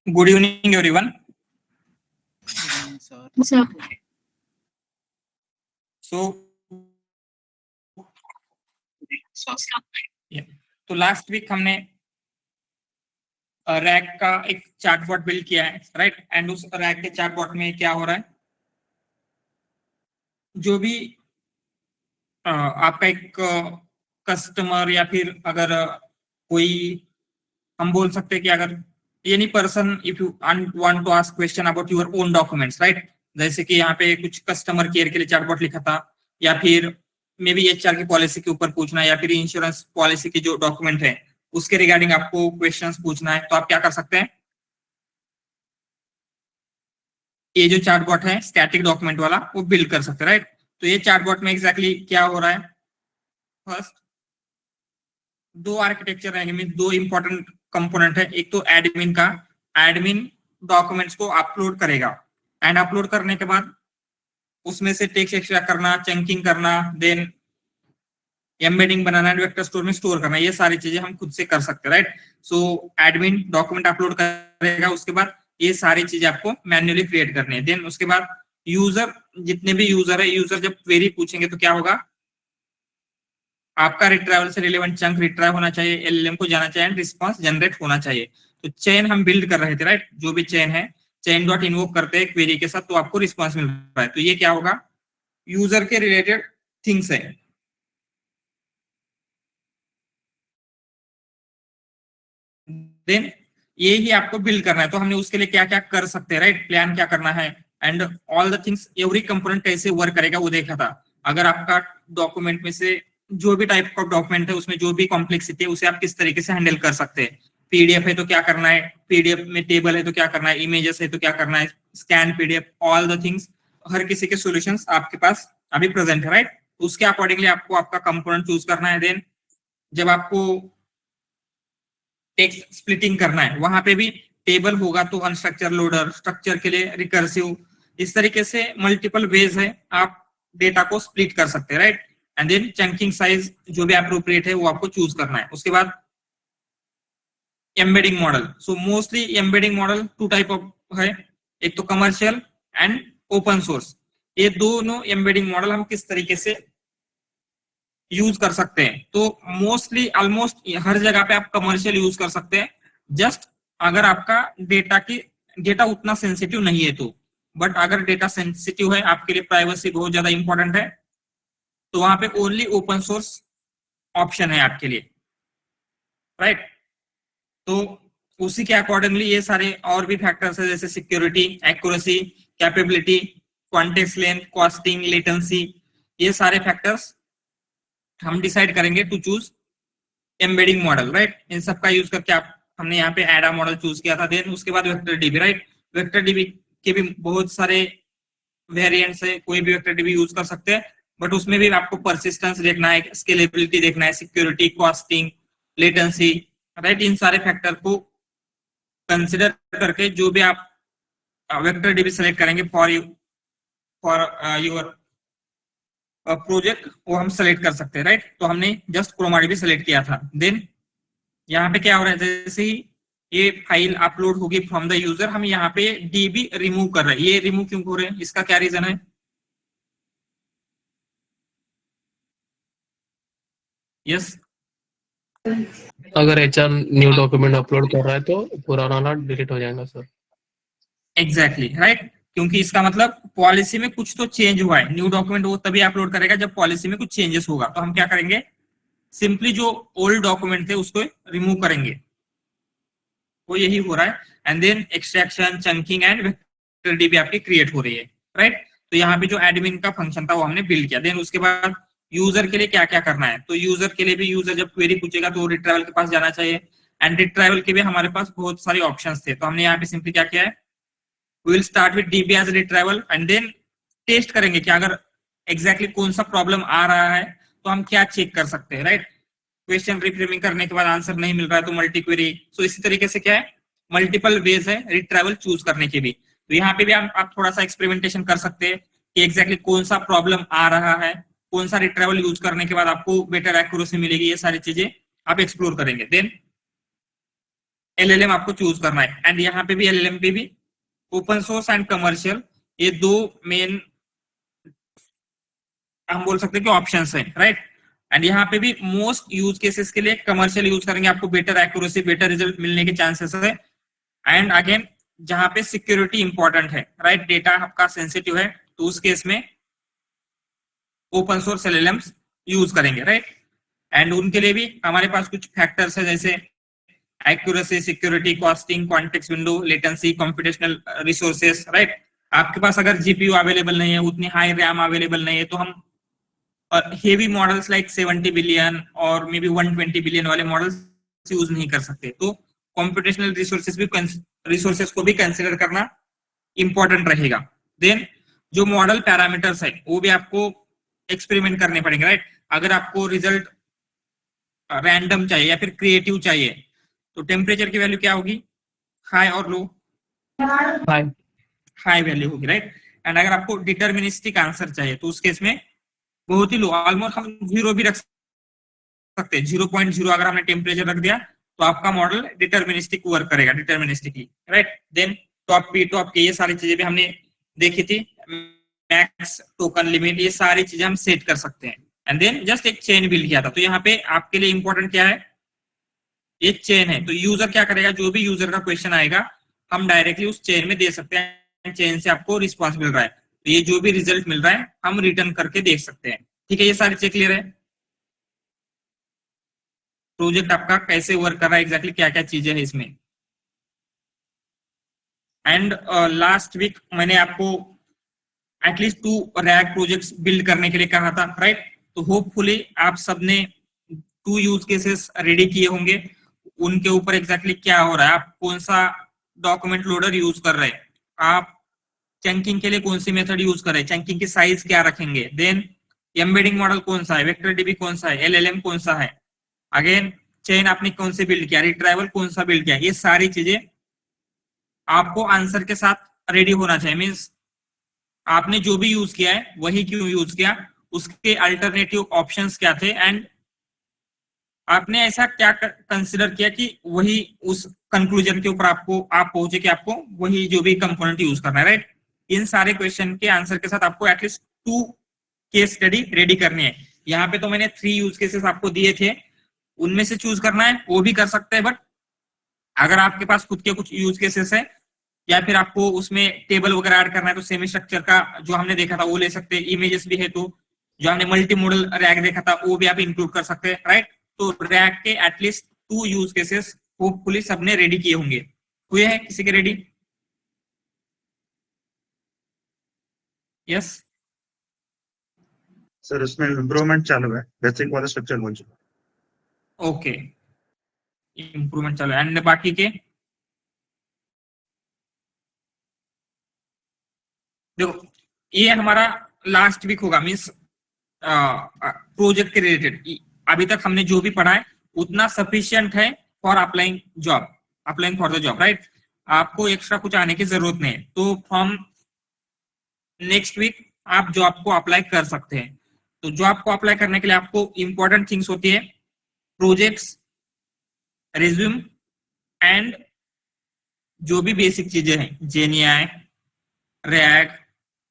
Good evening, everyone. Sir. So, yeah. तो last week हमने rack का एक चार्टबॉट बिल्ड किया है, राइट? एंड उस रैक के चार्टबॉट में क्या हो रहा है, जो भी आपका एक कस्टमर या फिर अगर कोई, हम बोल सकते हैं कि अगर any person if you want to ask question about your own documents, right? जैसे कि यहाँ पे कुछ कस्टमर केयर के लिए चैटबॉट लिखा था, या फिर मे बी एचआर की पॉलिसी के ऊपर पूछना है, या फिर इंश्योरेंस पॉलिसी के जो डॉक्यूमेंट है उसके रिगार्डिंग आपको क्वेश्चंस पूछना है, तो आप क्या कर सकते हैं, ये जो चैटबॉट है स्टैटिक डॉक्यूमेंट वाला वो बिल्ड कर सकते हैं, राइट? तो ये चैटबॉट में एग्जैक्टली क्या हो रहा है, फर्स्ट दो आर्किटेक्चर रहेंगे, मीन दो इंपॉर्टेंट कंपोनेंट है। एक तो एडमिन का, एडमिन डॉक्यूमेंट्स को अपलोड करेगा, एंड अपलोड करने के बाद उसमें से टेक्स्ट एक्सट्रैक्ट करना, चंकिंग करना, देन एम्बेडिंग बनाना, वेक्टर स्टोर में स्टोर करना, ये सारी चीजें हम खुद से कर सकते हैं, राइट? सो एडमिन डॉक्यूमेंट अपलोड करेगा, उसके बाद ये सारी चीजें आपको मैन्युअली क्रिएट करनी है। देन उसके बाद यूजर, जितने भी यूजर है, यूजर जब क्वेरी पूछेंगे तो क्या होगा, आपका रिट्राइवल से रिलेवेंट चंक रिट्राइव होना चाहिए, एलएलएम को जाना चाहिए, एंड रिस्पांस जनरेट होना चाहिए। तो चेन हम बिल्ड कर रहे थे, राइट? जो भी चेन है, चेन डॉट इन्वोक करते हैं क्वेरी के साथ, तो आपको रिस्पांस मिल रहा है। तो ये क्या होगा, यूजर के रिलेटेड थिंग्स है। देन ये ही आपको बिल्ड करना है, तो हमने उसके लिए क्या क्या कर सकते हैं, राइट? प्लान क्या करना है, and all the things, every component कैसे वर्क करेगा वो देखा था। अगर आपका डॉक्यूमेंट में से जो भी टाइप का डॉक्यूमेंट है उसमें जो भी कॉम्प्लेक्सिटी है उसे आप किस तरीके से हैंडल कर सकते हैं। पीडीएफ है तो क्या करना है, पीडीएफ में टेबल है तो क्या करना है, इमेजेस है तो क्या करना है, scan PDF, all the things, हर किसी के सॉल्यूशंस आपके पास अभी प्रेजेंट है, राइट? उसके अकॉर्डिंगली आपको आपका कंपोनेंट चूज करना है। देन जब आपको टेक्स्ट स्प्लिटिंग करना है, वहां पे भी टेबल होगा तो अनस्ट्रक्चर लोडर, स्ट्रक्चर के लिए रिकर्सिव, इस तरीके से मल्टीपल वेज है आप डेटा को स्प्लिट कर सकते हैं, right? And then chunking size जो भी अप्रोप्रिएट है वो आपको चूज करना है। उसके बाद embedding model, so mostly embedding model two type of है, एक तो कमर्शियल एंड ओपन सोर्स। ये दोनों एम्बेडिंग मॉडल हम किस तरीके से यूज कर सकते हैं, तो मोस्टली ऑलमोस्ट हर जगह पे आप कमर्शियल यूज कर सकते हैं, जस्ट अगर आपका डेटा उतना सेंसिटिव नहीं है तो। बट अगर डेटा सेंसिटिव है, आपके लिए प्राइवेसी बहुत ज्यादा इंपॉर्टेंट है, तो वहां पे ओनली ओपन सोर्स ऑप्शन है आपके लिए, राइट? तो उसी के अकॉर्डिंगली ये सारे और भी फैक्टर्स है, जैसे security, accuracy, capability, context length, costing, latency, ये सारे फैक्टर्स हम डिसाइड करेंगे to choose embedding model, right? इन सब का यूज करके आप, हमने यहाँ पे एडा मॉडल चूज किया था। देन उसके बाद vector dB, right? Vector dB के भी बहुत सारे वेरिएंट्स है, कोई भी वेक्टर डीबी यूज कर सकते हैं, बट उसमें भी आपको परसिस्टेंस देखना है, स्केलेबिलिटी देखना है, सिक्योरिटी, कॉस्टिंग, लेटेंसी, राइट? इन सारे फैक्टर को कंसिडर करके जो भी आप वेक्टर डीबी सेलेक्ट करेंगे फॉर योर प्रोजेक्ट, वो हम सेलेक्ट कर सकते हैं, राइट? तो हमने जस्ट क्रोमाडीबी सेलेक्ट किया था। देन यहाँ पे क्या हो रहा है, जैसे ही ये फाइल अपलोड होगी फ्रॉम द यूजर, हम यहाँ पे डीबी रिमूव कर रहे हैं। ये रिमूव क्यों हो रहे हैं, इसका क्या रीजन है? यस, अगर एचआर न्यू डॉक्यूमेंट अपलोड कर रहा है तो पुराना वाला डिलीट हो जाएगा सर। Exactly, right? क्योंकि इसका मतलब पॉलिसी में कुछ तो चेंज हुआ है। न्यू डॉक्यूमेंट वो तभी अपलोड करेगा जब पॉलिसी में कुछ चेंजेस होगा। तो हम क्या करेंगे, सिंपली जो ओल्ड डॉक्यूमेंट थे उसको रिमूव करेंगे, वो यही हो रहा है। And then extraction, chunking and vector DB आपकी क्रिएट हो रही है, राइट? तो यहाँ पे जो एडमिन का फंक्शन था वो हमने बिल्ड किया। देन उसके बाद यूजर के लिए क्या क्या करना है, तो यूजर के लिए भी, यूजर जब क्वेरी पूछेगा तो रिट्राइवल के पास जाना चाहिए, एंड रिट्राइवल के भी हमारे पास बहुत सारे ऑप्शंस थे। तो हमने यहाँ पे सिंपली क्या किया है, we will start with db as retrieval and then test करेंगे कि अगर एग्जैक्टली कौन सा प्रॉब्लम आ रहा है तो हम क्या चेक कर सकते हैं, राइट? क्वेश्चन रिफ्रेमिंग करने के बाद आंसर नहीं मिल रहा है तो मल्टी क्वेरी। सो इसी तरीके से क्या है, मल्टीपल वेज है रिट्राइवल चूज करने के भी। तो यहाँ पे भी आप थोड़ा सा एक्सपेरिमेंटेशन कर सकते हैं कि एग्जैक्टली कौन सा प्रॉब्लम आ रहा है, कौन सा रिट्राइवल यूज करने के बाद आपको बेटर एक्यूरेसी मिलेगी, ये सारी चीजें आप एक्सप्लोर करेंगे। देन LLM आपको चूज करना है। एंड यहाँ पे भी LLM पे भी ओपन सोर्स एंड कमर्शियल, ये दो मेन हम बोल सकते हैं कि ऑप्शंस हैं, राइट। एंड यहाँ पे भी मोस्ट यूज केसेस के लिए कमर्शियल यूज करेंगे, आपको बेटर एक्यूरेसी, बेटर रिजल्ट मिलने के चांसेस है। एंड अगेन जहां पे सिक्योरिटी इंपॉर्टेंट है, राइट, डेटा आपका सेंसिटिव है, तो उस केस में ओपन सोर्स LLMs यूज करेंगे, राइट। एंड उनके लिए भी हमारे पास कुछ फैक्टर्स है, जैसे accuracy, security, costing, context window, latency, computational resources, right. आपके पास अगर GPU अवेलेबल नहीं है, उतनी हाई रैम अवेलेबल नहीं है, तो हम हेवी मॉडल्स लाइक 70 बिलियन और मे बी 120 बिलियन वाले मॉडल्स यूज नहीं कर सकते। तो कंप्यूटेशनल रिसोर्सेस को भी कंसिडर करना इंपॉर्टेंट रहेगा। देन जो मॉडल पैरामीटर्स है वो भी आपको एक्सपेरिमेंट करने पड़ेंगे, राइट। अगर आपको रिजल्ट रैंडम चाहिए या फिर क्रिएटिव चाहिए, तो टेम्परेचर की वैल्यू क्या होगी, हाई और लो, हाई वैल्यू होगी, राइट। एंड अगर आपको डिटर्मिनिस्टिक आंसर चाहिए, तो उस केस में बहुत ही लो, ऑलमोस्ट हम 0 भी रख सकते हैं, 0.0 अगर हमने टेम्परेचर रख दिया तो आपका मॉडल डिटर्मिनिस्टिक वर्क करेगा, deterministically, right. Then top P, top K, ये सारी चीजें भी हमने देखी थी, मैक्स, टोकन लिमिट, ये सारी चीजें हम सेट कर सकते हैं। एंड देन जस्ट एक चेन बिल्ड किया था, तो यहाँ पे आपके लिए इंपॉर्टेंट क्या है, एक चेन है। तो यूजर क्या करेगा, जो भी यूजर का क्वेश्चन आएगा हम डायरेक्टली उस चेन में दे सकते हैं, चेन से आपको रिस्पॉन्स मिल रहा है, तो ये जो भी रिजल्ट मिल रहा है हम रिटर्न करके देख सकते हैं, ठीक है। ये सारी चीज क्लियर है, प्रोजेक्ट आपका कैसे वर्क कर रहा है, एग्जैक्टली क्या क्या चीजें है इसमें। एंड लास्ट वीक मैंने आपको एटलीस्ट 2 रैग प्रोजेक्ट्स बिल्ड करने के लिए कहा था, राइट। तो होपफुली आप सबने 2 यूज केसेस रेडी किए होंगे, उनके ऊपर एग्जैक्टली क्या हो रहा है, आप कौन सा डॉक्यूमेंट लोडर यूज कर रहे हैं, आप चंकिंग के लिए कौन सी मेथड यूज कर रहे हैं, चंकिंग की साइज क्या रखेंगे, देन एम्बेडिंग मॉडल कौन सा है, वेक्टर डीबी कौन सा है, LLM कौन सा है, अगेन चेन आपने कौन से बिल्ड किया, रिट्राइवल कौन सा बिल्ड किया, ये सारी चीजें आपको आंसर के साथ रेडी होना चाहिए। मींस आपने जो भी यूज किया है वही क्यों यूज किया, उसके अल्टरनेटिव ऑप्शंस क्या थे, एंड आपने ऐसा क्या कंसिडर किया कि वही उस कंक्लूजन के ऊपर आपको आप पहुंचे कि आपको वही जो भी कंपोनेंट यूज करना है, राइट। इन सारे क्वेश्चन के आंसर के साथ आपको एटलीस्ट 2 केस स्टडी रेडी करनी है। यहाँ पे तो मैंने 3 यूज केसेस आपको दिए थे, उनमें से चूज करना है वो भी कर सकते हैं, बट अगर आपके पास खुद के कुछ यूज केसेस है या फिर आपको उसमें टेबल वगैरह ऐड करना है, तो सेमी स्ट्रक्चर का जो हमने देखा था वो ले सकते हैं, इमेजेस भी है तो जो हमने मल्टी मॉडल रैग देखा था वो भी आप इंक्लूड कर सकते हैं, राइट। तो रैग के एटलीस्ट 2 यूज केसेस होपफुली सबने रेडी किए होंगे, हुए हैं किसी के रेडी? यस सर उसमें इम्प्रूवमेंट चालू है, बेसिक वाला स्ट्रक्चर बन चुका है। ओके, इम्प्रूवमेंट चलो, एंड बाकी के देखो, ये हमारा लास्ट वीक होगा, मीन्स प्रोजेक्ट के रिलेटेड अभी तक हमने जो भी पढ़ा है उतना सफिशिएंट है for applying job, applying for the job, right. आपको एक्स्ट्रा कुछ आने की जरूरत नहीं है, तो फ्रॉम नेक्स्ट वीक आप जॉब को अप्लाई कर सकते हैं। तो जॉब को अप्लाई करने के लिए आपको इंपॉर्टेंट थिंग्स होती है, प्रोजेक्ट्स, रिज्यूम, एंड जो भी बेसिक चीजें हैं, GenAI, RAG,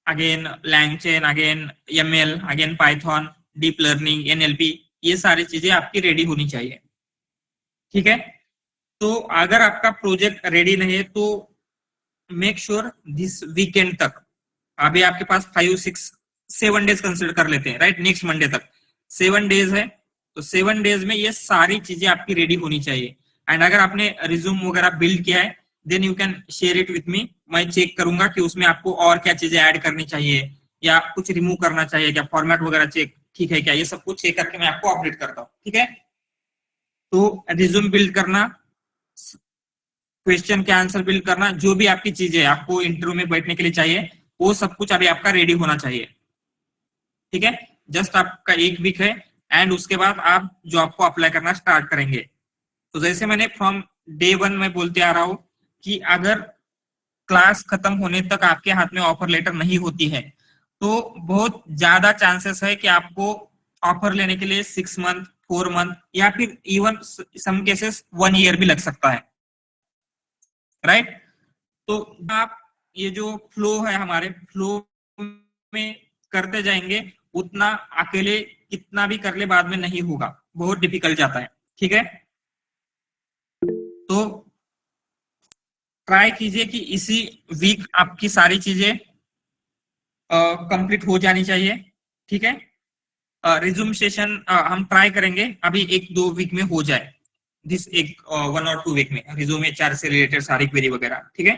again LangChain, again ML, again Python, deep learning, NLP, ये सारी चीजें आपकी रेडी होनी चाहिए, ठीक है। तो अगर आपका प्रोजेक्ट रेडी नहीं है तो मेक श्योर दिस वीकेंड तक, अभी आपके पास 5, 6, 7 डेज कंसिडर कर लेते हैं, राइट, नेक्स्ट मंडे तक 7 डेज है, तो 7 डेज में ये सारी चीजें आपकी रेडी होनी चाहिए। एंड अगर आपने रिज्यूम वगैरह बिल्ड किया है then you can share it with me, मैं चेक करूंगा कि उसमें आपको और क्या चीजें ऐड करनी चाहिए या कुछ रिमूव करना चाहिए क्या, फॉर्मेट वगैरह चेक ठीक है क्या, ये सब कुछ चेक करके मैं आपको अपडेट करता हूँ, ठीक है। तो रिज्यूम बिल्ड करना, क्वेश्चन के आंसर बिल्ड करना, जो भी आपकी चीजें आपको इंटरव्यू में बैठने के लिए चाहिए वो सब कुछ अभी आपका रेडी होना चाहिए, ठीक है। जस्ट आपका 1 वीक है एंड उसके बाद आप जॉब को अप्लाई करना स्टार्ट करेंगे। तो जैसे मैंने फ्रॉम डे 1 में बोलते आ रहा हूं कि अगर क्लास खत्म होने तक आपके हाथ में ऑफर लेटर नहीं होती है तो बहुत ज्यादा चांसेस है कि आपको ऑफर लेने के लिए 6 मंथ, 4 मंथ या फिर इवन सम केसेस 1 ईयर भी लग सकता है, राइट। तो आप ये जो फ्लो है हमारे फ्लो में करते जाएंगे, उतना अकेले कितना भी कर ले बाद में नहीं होगा, बहुत डिफिकल्ट जाता है, ठीक है। तो ट्राई कीजिए कि इसी वीक आपकी सारी चीजें कंप्लीट हो जानी चाहिए, ठीक है। रिज्यूम सेशन हम ट्राई करेंगे अभी 1-2 वीक में हो जाए, दिस एक 1 और 2 वीक में रिज्यूम HR से रिलेटेड सारी क्वेरी वगैरह, ठीक है।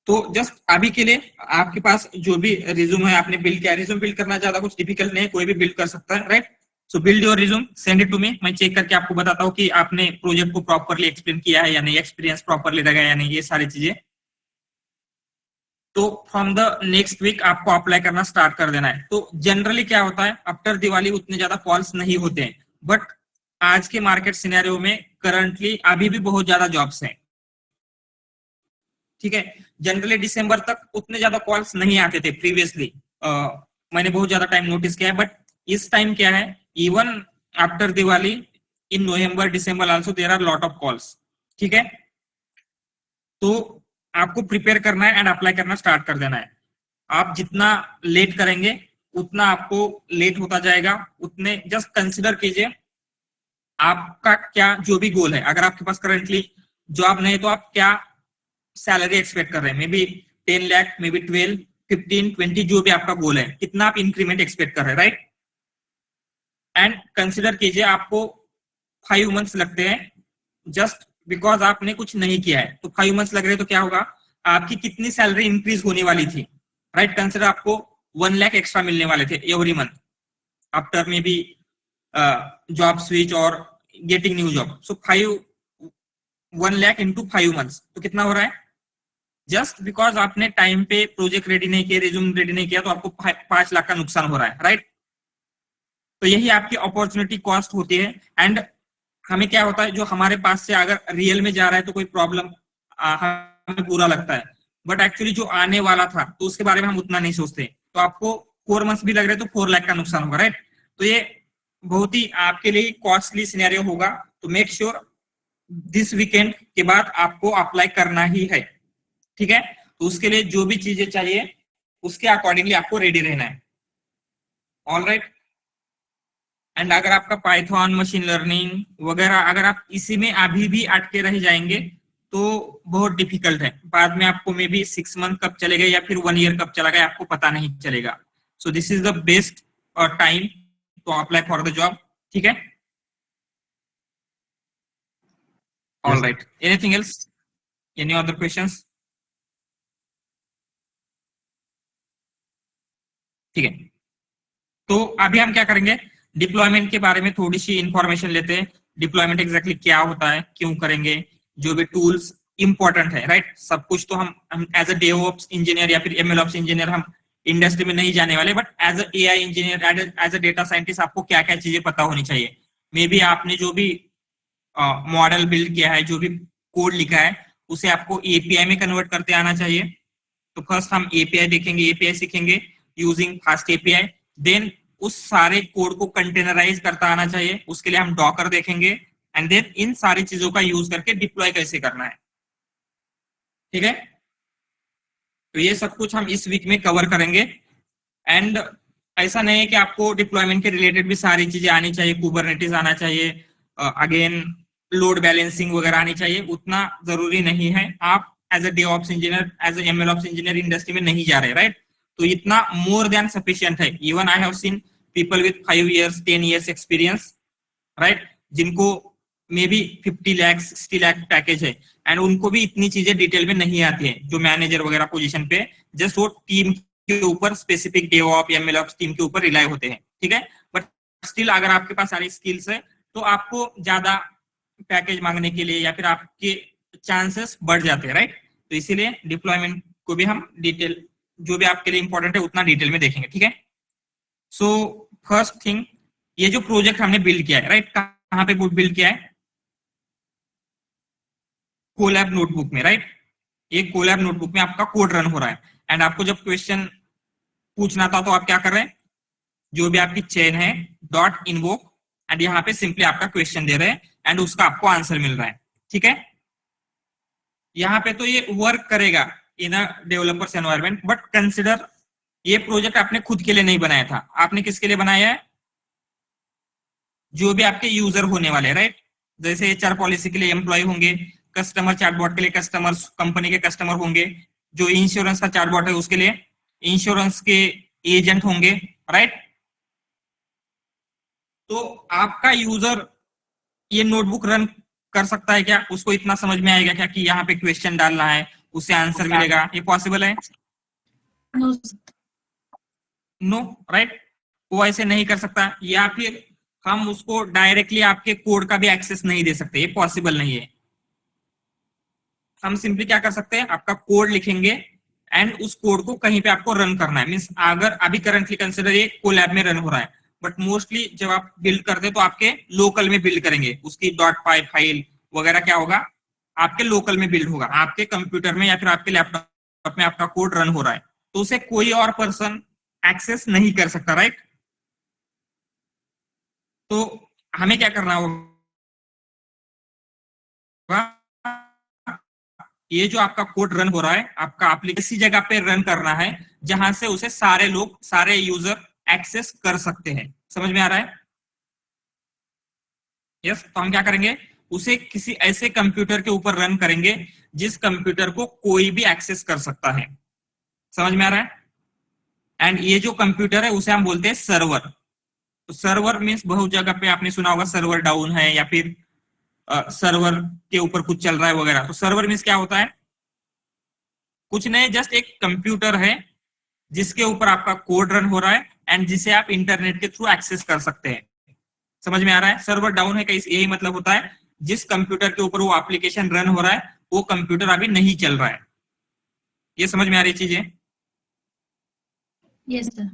तो जस्ट अभी के लिए आपके पास जो भी रिज्यूम है आपने बिल्ड किया, रिज्यूम बिल्ड करना ज्यादा कुछ डिफिकल्ट नहीं है, कोई भी बिल्ड कर सकता है, right. So build your resume, send it to me, मैं चेक करके आपको बताता हूँ कि आपने प्रोजेक्ट को प्रॉपरली एक्सप्लेन किया है या नहीं, एक्सपीरियंस प्रॉपरली लगा या नहीं, ये सारी चीजें। तो फ्रॉम द नेक्स्ट वीक आपको अप्लाई करना स्टार्ट कर देना है। तो जनरली क्या होता है, आफ्टर दिवाली उतने ज्यादा कॉल्स नहीं होते हैं, बट आज के मार्केट सिनेरियो में करंटली अभी भी बहुत ज्यादा जॉब्स हैं, ठीक है। जनरली दिसंबर तक उतने ज्यादा कॉल्स नहीं आते थे प्रीवियसली, मैंने बहुत ज्यादा टाइम नोटिस किया है, बट इस टाइम क्या है, even after Diwali in November December also there are lot of calls, ठीक है। तो आपको प्रिपेयर करना है एंड अप्लाई करना स्टार्ट कर देना है। आप जितना लेट करेंगे उतना आपको लेट होता जाएगा, उतने जस्ट कंसिडर कीजिए आपका क्या जो भी गोल है। अगर आपके पास करंटली जॉब नहीं तो आप क्या सैलरी एक्सपेक्ट कर रहे हैं, may be 10 lakh, may be 12, 15, 20, जो भी आपका गोल है, कितना आप इंक्रीमेंट एक्सपेक्ट कर रहे हैं, राइट। एंड कंसिडर कीजिए आपको 5 मंथ्स लगते हैं जस्ट बिकॉज आपने कुछ नहीं किया है, तो 5 मंथ्स लग रहे तो क्या होगा, आपकी कितनी सैलरी इंक्रीज होने वाली थी, राइट। कंसिडर आपको 1 लाख एक्स्ट्रा मिलने वाले थे every month after may be job switch और गेटिंग न्यू जॉब। सो 1 लाख इंटू 5 मंथ्स तो कितना हो रहा है, जस्ट बिकॉज आपने टाइम पे प्रोजेक्ट रेडी नहीं किया, रिज्यूम रेडी नहीं किया, तो आपको 5 लाख का नुकसान हो रहा है, राइट। तो यही आपकी अपॉर्चुनिटी कॉस्ट होती है। एंड हमें क्या होता है, जो हमारे पास से अगर रियल में जा रहा है तो कोई प्रॉब्लम हमें बुरा लगता है, बट एक्चुअली जो आने वाला था तो उसके बारे में हम उतना नहीं सोचते। तो आपको 4 मंथ्स भी लग रहे तो 4 लाख का नुकसान होगा, राइट। तो ये बहुत ही आपके लिए कॉस्टली सिनेरियो होगा। तो मेक श्योर दिस वीकेंड के बाद आपको अप्लाई करना ही है, ठीक है। तो उसके लिए जो भी चीजें चाहिए उसके अकॉर्डिंगली आपको रेडी रहना है, ऑल राइट। एंड अगर आपका पाइथन, मशीन लर्निंग वगैरह अगर आप इसी में अभी भी अटके रह जाएंगे तो बहुत डिफिकल्ट है, बाद में आपको मे बी 6 मंथ कब चले गए या फिर 1 ईयर कब चला गया आपको पता नहीं चलेगा। So this is the best time to apply for the job, ठीक है। All right, anything else, any other questions? ठीक है, तो अभी हम क्या करेंगे, डिप्लॉयमेंट के बारे में थोड़ी सी इंफॉर्मेशन लेते हैं। डिप्लॉयमेंट एग्जैक्टली क्या होता है, क्यों करेंगे, जो भी टूल्स इंपॉर्टेंट है, राइट। सब कुछ तो हम एज अ डेवऑप्स इंजीनियर या फिर MLOps इंजीनियर हम इंडस्ट्री में नहीं जाने वाले, but as a AI engineer, as a data scientist आपको क्या क्या चीजें पता होनी चाहिए। मे बी आपने जो भी मॉडल बिल्ड किया है, जो भी कोड लिखा है, उसे आपको API में कन्वर्ट करते आना चाहिए। तो फर्स्ट हम API देखेंगे, API सीखेंगे यूजिंग फास्ट API। देन उस सारे कोड को कंटेनराइज करता आना चाहिए, उसके लिए हम डॉकर देखेंगे। एंड देन इन सारी चीजों का यूज करके डिप्लॉय कैसे करना है, ठीक है। तो ये सब कुछ हम इस वीक में कवर करेंगे। एंड ऐसा नहीं है कि आपको डिप्लॉयमेंट के रिलेटेड भी सारी चीजें आनी चाहिए, कुबरनेटिस आना चाहिए, अगेन लोड बैलेंसिंग वगैरह आनी चाहिए, उतना जरूरी नहीं है। आप as a DevOps engineer, as a MLOps engineer industry में नहीं जा रहे, राइट। तो इतना मोर देन सफिशिएंट है। Even I have seen people with 5 years 10 years experience, right, जिनको maybe 50 lakh 60 lakh package है, एंड उनको भी इतनी चीजें डिटेल में नहीं आती है, जो मैनेजर वगैरह पोजीशन पे जस्ट वो टीम के ऊपर, स्पेसिफिक डेवऑप या MLOps टीम के ऊपर रिलाई होते हैं, ठीक है। बट स्टिल अगर आपके पास सारी स्किल्स है तो आपको ज्यादा पैकेज मांगने के लिए या फिर आपके चांसेस बढ़ जाते हैं, राइट। तो इसीलिए डिप्लॉयमेंट को भी हम डिटेल, जो भी आपके लिए इंपॉर्टेंट है उतना डिटेल में देखेंगे, ठीक है। सो फर्स्ट थिंग, ये जो प्रोजेक्ट हमने बिल्ड किया है, राइट, कहां पे बिल्ड किया है, कोलैब नोटबुक में, राइट। ये कोलैब नोटबुक में आपका कोड रन हो रहा है। एंड आपको जब क्वेश्चन पूछना था तो आप क्या कर रहे हैं, जो भी आपकी चेन है डॉट इनवोक, एंड यहाँ पे सिंपली आपका क्वेश्चन दे रहे हैं एंड उसका आपको आंसर मिल रहा है, ठीक है। यहाँ पे तो ये वर्क करेगा इन अ डेवलपर्स एनवायरमेंट, बट कंसिडर ये प्रोजेक्ट आपने खुद के लिए नहीं बनाया था, आपने किसके लिए बनाया है, जो भी आपके यूजर होने वाले, राइट। जैसे एचआर पॉलिसी के लिए एम्प्लॉय होंगे, कस्टमर चैटबॉट के लिए कस्टमर्स, कंपनी के कस्टमर होंगे, जो इंश्योरेंस का चैटबॉट है उसके लिए इंश्योरेंस के एजेंट होंगे, राइट। तो आपका यूजर ये नोटबुक रन कर सकता है क्या, उसको इतना समझ में आएगा क्या कि यहाँ पे क्वेश्चन डालना है, उससे आंसर मिलेगा, ये पॉसिबल है? No, right. वो ऐसे नहीं कर सकता, या फिर हम उसको डायरेक्टली आपके कोड का भी एक्सेस नहीं दे सकते, ये पॉसिबल नहीं है। हम सिंपली क्या कर सकते हैं, आपका कोड लिखेंगे एंड उस कोड को कहीं पे आपको रन करना है। मींस अगर अभी करंटली कंसिडर ये कोलैब में रन हो रहा है, बट मोस्टली जब आप बिल्ड करते हैं तो आपके लोकल में बिल्ड करेंगे, उसकी .py फाइल वगैरह क्या होगा, आपके लोकल में बिल्ड होगा, आपके कंप्यूटर में या फिर आपके लैपटॉप में आपका कोड रन हो रहा है, तो उसे कोई और पर्सन एक्सेस नहीं कर सकता, राइट। तो हमें क्या करना होगा, ये जो आपका कोड रन हो रहा है, आपका एप्लीकेशन इसी जगह पे रन करना है जहां से उसे सारे लोग, सारे यूजर एक्सेस कर सकते हैं। समझ में आ रहा है? यस। तो हम क्या करेंगे, उसे किसी ऐसे कंप्यूटर के ऊपर रन करेंगे जिस कंप्यूटर को कोई भी एक्सेस कर सकता है। समझ में आ रहा है? एंड ये जो कंप्यूटर है उसे हम बोलते हैं सर्वर। तो सर्वर मीन्स बहुत जगह पे आपने सुना होगा सर्वर डाउन है, या फिर सर्वर के ऊपर कुछ चल रहा है वगैरह। तो सर्वर मीन्स क्या होता है, कुछ नहीं, जस्ट एक कंप्यूटर है जिसके ऊपर आपका कोड रन हो रहा है एंड जिसे आप इंटरनेट के थ्रू एक्सेस कर सकते हैं। समझ में आ रहा है? सर्वर डाउन है का यही मतलब होता है, जिस कंप्यूटर के ऊपर वो एप्लीकेशन रन हो रहा है वो कंप्यूटर अभी नहीं चल रहा है। ये समझ में आ रही चीजें? Yes sir.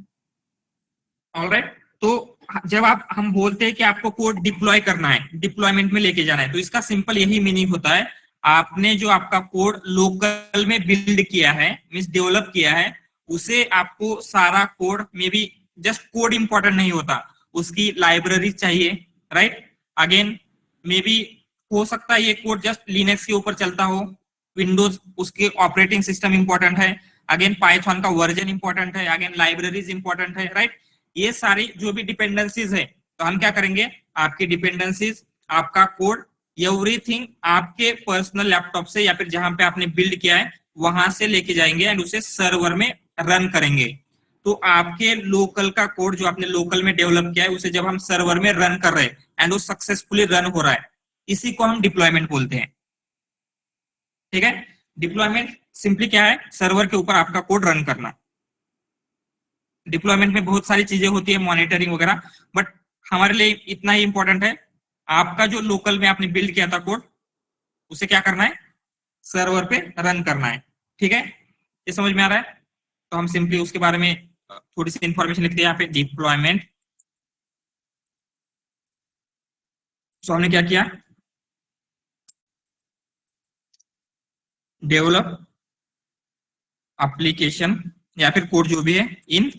ऑलराइट। तो जब हम बोलते हैं कि आपको कोड डिप्लॉय करना है, डिप्लॉयमेंट में लेके जाना है, तो इसका सिंपल यही मीनिंग होता है, आपने जो आपका कोड लोकल में बिल्ड किया है, मींस डेवलप किया है, उसे आपको सारा कोड में भी जस्ट कोड इंपॉर्टेंट नहीं होता, उसकी लाइब्रेरी चाहिए, राइट। अगेन मे बी हो सकता है ये कोड जस्ट लिनक्स के ऊपर चलता हो, विंडोज उसके ऑपरेटिंग सिस्टम इंपॉर्टेंट है, अगेन पाइथन का वर्जन इंपॉर्टेंट है, अगेन लाइब्रेरीज इंपॉर्टेंट है, राइट। ये सारी जो भी डिपेंडेंसीज है, तो हम क्या करेंगे, आपकी डिपेंडेंसीज, आपका कोड, एवरीथिंग आपके पर्सनल लैपटॉप से या फिर जहां पे आपने बिल्ड किया है वहां से लेके जाएंगे एंड उसे सर्वर में रन करेंगे। तो आपके लोकल का कोड जो आपने लोकल में डेवलप किया है उसे जब हम सर्वर में रन कर रहे हैं एंड वो सक्सेसफुली रन हो रहा है, इसी को हम डिप्लॉयमेंट बोलते हैं। ठीक है। डिप्लॉयमेंट सिंपली क्या है, सर्वर के ऊपर आपका कोड रन करना। डिप्लॉयमेंट में बहुत सारी चीजें होती है, मॉनिटरिंग वगैरह, बट हमारे लिए इतना ही इंपॉर्टेंट है, आपका जो लोकल में आपने बिल्ड किया था कोड, उसे क्या करना है, सर्वर पे रन करना है। ठीक है, ये समझ में आ रहा है? तो हम सिंपली उसके बारे में थोड़ी सी इंफॉर्मेशन लिखते हैं यहाँ पे, डिप्लॉयमेंट। तो हमने क्या किया, डेवलप एप्लीकेशन या फिर कोड जो भी है इन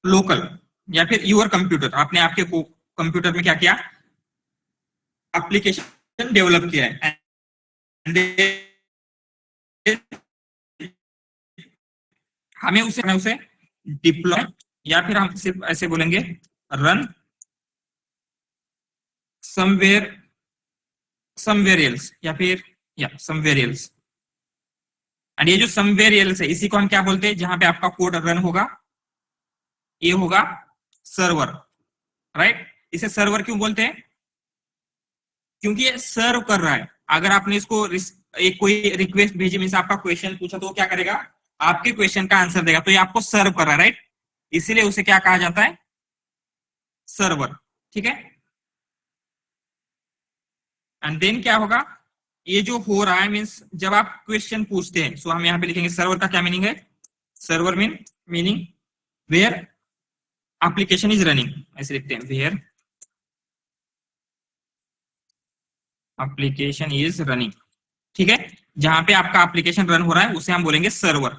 लोकल या फिर यूर कंप्यूटर, आपने आपके कंप्यूटर में क्या किया, एप्लीकेशन डेवलप किया है, हमें उसे डिप्लॉय या फिर हम सिर्फ ऐसे बोलेंगे रन समवेयर एल्स या फिर समवेयर एल्स। एंड ये जो समवेयर एल्स है इसी को हम क्या बोलते हैं, जहां पे आपका कोड रन होगा, ये होगा सर्वर, राइट। इसे सर्वर क्यों बोलते हैं, क्योंकि ये सर्व कर रहा है। अगर आपने इसको एक कोई रिक्वेस्ट भेजी, मींस आपका क्वेश्चन पूछा, तो क्या करेगा, आपके क्वेश्चन का आंसर देगा, तो ये आपको सर्व कर रहा है, राइट। इसीलिए उसे क्या कहा जाता है, सर्वर। ठीक है। एंड देन क्या होगा, ये जो हो रहा है मींस जब आप क्वेश्चन पूछते हैं, सो हम यहाँ पे लिखेंगे सर्वर का क्या मीनिंग है, server meaning where application is running, ऐसे लिखते हैं, वेयर एप्लीकेशन इज रनिंग। ठीक है, जहां पे आपका एप्लीकेशन रन हो रहा है उसे हम बोलेंगे सर्वर।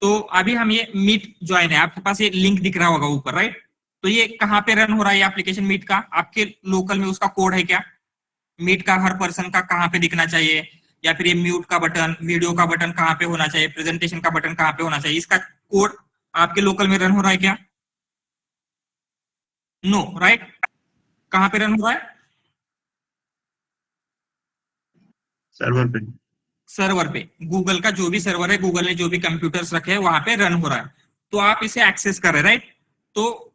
तो अभी हम ये मीट ज्वाइन है, आपके पास ये लिंक दिख रहा होगा ऊपर, राइट। तो ये कहाँ पे रन हो रहा है एप्लीकेशन मीट का, आपके लोकल में उसका कोड है क्या, मीट का हर पर्सन का कहाँ पे दिखना चाहिए, या फिर ये म्यूट का बटन, वीडियो का बटन कहाँ पे होना चाहिए, प्रेजेंटेशन का बटन कहाँ पे होना चाहिए, इसका कोड आपके लोकल में रन हो रहा है क्या? No, right? कहाँ पे रन हो रहा है? सर्वर पे। सर्वर पे। गूगल का जो भी सर्वर है, गूगल ने जो भी कंप्यूटर्स रखे हैं वहां पे रन हो रहा है, तो आप इसे एक्सेस कर रहे हैं, राइट? तो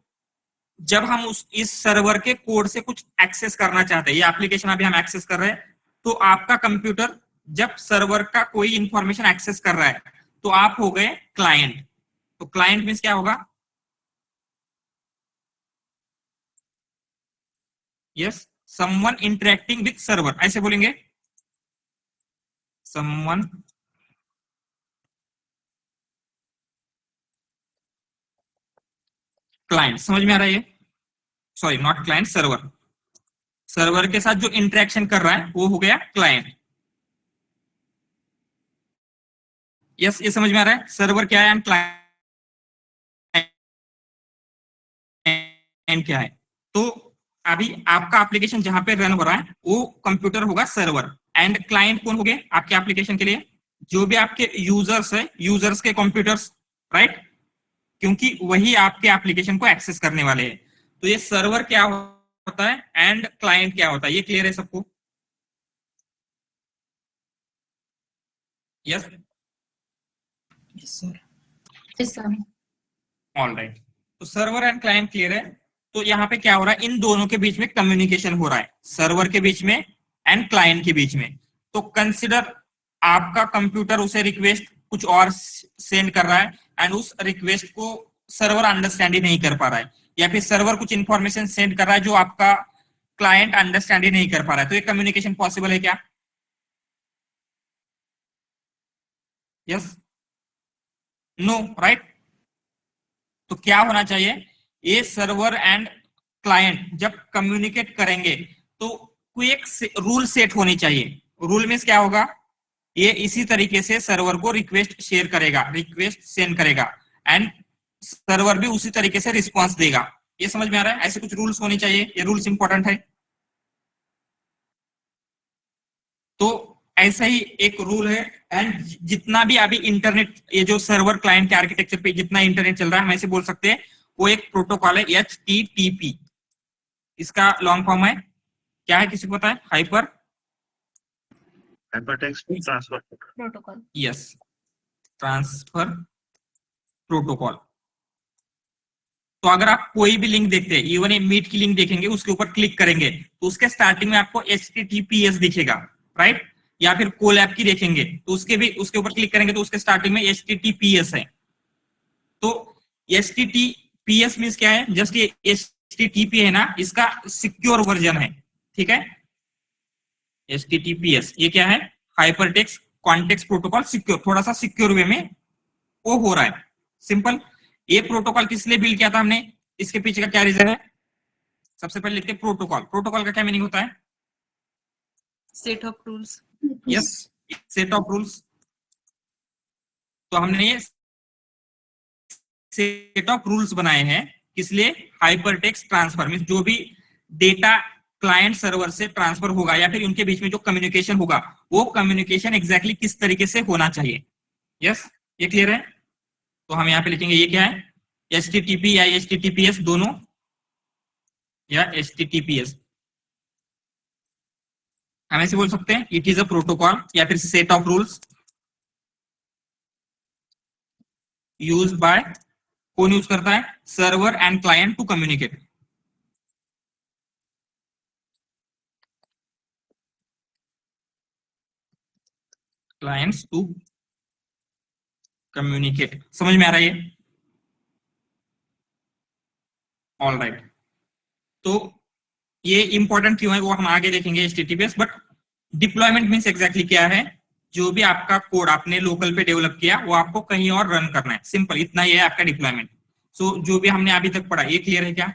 जब हम इस सर्वर के कोड से कुछ एक्सेस करना चाहते हैं, ये एप्लीकेशन अभी हम एक्सेस कर रहे हैं, तो आपका कंप्यूटर जब सर्वर का कोई इंफॉर्मेशन एक्सेस कर रहा है तो आप हो गए क्लाइंट। तो क्लाइंट मींस क्या होगा? Yes, someone interacting with server, ऐसे बोलेंगे, समवन क्लाइंट। समझ में आ रहा है ये? Sorry, not client, server. Server के साथ जो इंटरेक्शन कर रहा है वो हो गया क्लाइंट। यस, ये समझ में आ रहा है? सर्वर क्या है एंड क्लाइंट क्या है। तो अभी आपका एप्लीकेशन जहां पे रन हो रहा है वो कंप्यूटर होगा सर्वर, एंड क्लाइंट कौन हो गए आपके एप्लीकेशन के लिए? जो भी आपके यूजर्स है, यूजर्स के कंप्यूटर्स, राइट? क्योंकि वही आपके एप्लीकेशन को एक्सेस करने वाले हैं। तो ये सर्वर क्या होता है एंड क्लाइंट क्या होता है, ये क्लियर है सबको? Yes sir. All right. तो सर्वर एंड क्लाइंट क्लियर है। तो यहाँ पे क्या हो रहा है, इन दोनों के बीच में कम्युनिकेशन हो रहा है, सर्वर के बीच में एंड क्लाइंट के बीच में। तो कंसिडर आपका कंप्यूटर उसे रिक्वेस्ट कुछ और सेंड कर रहा है एंड उस रिक्वेस्ट को सर्वर अंडरस्टैंड ही नहीं कर पा रहा है, या फिर सर्वर कुछ इंफॉर्मेशन सेंड कर रहा है जो आपका क्लाइंट अंडरस्टैंड ही नहीं कर पा रहा है। तो ये कम्युनिकेशन पॉसिबल है क्या? Yes, no, right? तो क्या होना चाहिए, ये सर्वर एंड क्लाइंट जब कम्युनिकेट करेंगे तो कोई एक रूल सेट होनी चाहिए। रूल मींस क्या होगा, ये इसी तरीके से सर्वर को रिक्वेस्ट शेयर करेगा, रिक्वेस्ट सेंड करेगा, एंड सर्वर भी उसी तरीके से रिस्पॉन्स देगा। ये समझ में आ रहा है? ऐसे कुछ रूल्स होने चाहिए, ये रूल्स इंपॉर्टेंट है। तो ऐसा ही एक रूल है। एंड जितना भी अभी इंटरनेट, ये जो सर्वर क्लाइंट के आर्किटेक्चर पे जितना इंटरनेट चल रहा है, हम ऐसे बोल सकते हैं वो एक प्रोटोकॉल है, HTTP। इसका लॉन्ग फॉर्म है क्या है, किसी को पता है? Hypertext transfer protocol. Yes, transfer protocol. तो अगर आप कोई भी लिंक देखते हैं, इवन ये मीट की लिंक देखेंगे, उसके ऊपर क्लिक करेंगे तो उसके स्टार्टिंग में आपको HTTPS दिखेगा, राइट? या फिर कोलैब की देखेंगे तो उसके ऊपर क्लिक करेंगे तो उसके स्टार्टिंग में HTTPS है। तो HTTPS मींस क्या है? जस्ट ये HTTP है ना, इसका सिक्योर वर्जन है, ठीक है? HTTPS ये क्या है? हाइपरटेक्स्ट कॉन्टेक्स्ट प्रोटोकॉल सिक्योर, थोड़ा सा सिक्योर वे में वो हो रहा है। सिंपल। ये प्रोटोकॉल किस लिए बिल्ड किया था हमने, इसके पीछे का क्या रीजन है? सबसे पहले लिखते हैं प्रोटोकॉल। प्रोटोकॉल का क्या मीनिंग होता है? Set of rules. Yes, set of rules. तो हमने ये सेट ऑफ रूल्स बनाए हैं, किस लिए? हाइपरटेक्स्ट ट्रांसफर मींस जो भी डेटा क्लाइंट सर्वर से ट्रांसफर होगा या फिर उनके बीच में जो कम्युनिकेशन होगा, वो कम्युनिकेशन एग्जैक्टली किस तरीके से होना चाहिए। यस, ये क्लियर है? तो हम यहाँ पे लिखेंगे ये क्या है, HTTP या HTTPS दोनों, या HTTPS। हम ऐसे बोल सकते हैं इट इज अ प्रोटोकॉल या फिर set of rules used by, कौन यूज करता है? Server and client to communicate. Clients to communicate. समझ में आ रहा है ये? All right. तो ये इंपॉर्टेंट क्यों है वो हम आगे देखेंगे HTTPS। But deployment means exactly क्या है? जो भी आपका कोड आपने लोकल पे डेवलप किया वो आपको कहीं और रन करना है, सिंपल इतना ही है आपका डिप्लॉयमेंट। सो जो भी हमने अभी तक पढ़ा ये क्लियर है क्या?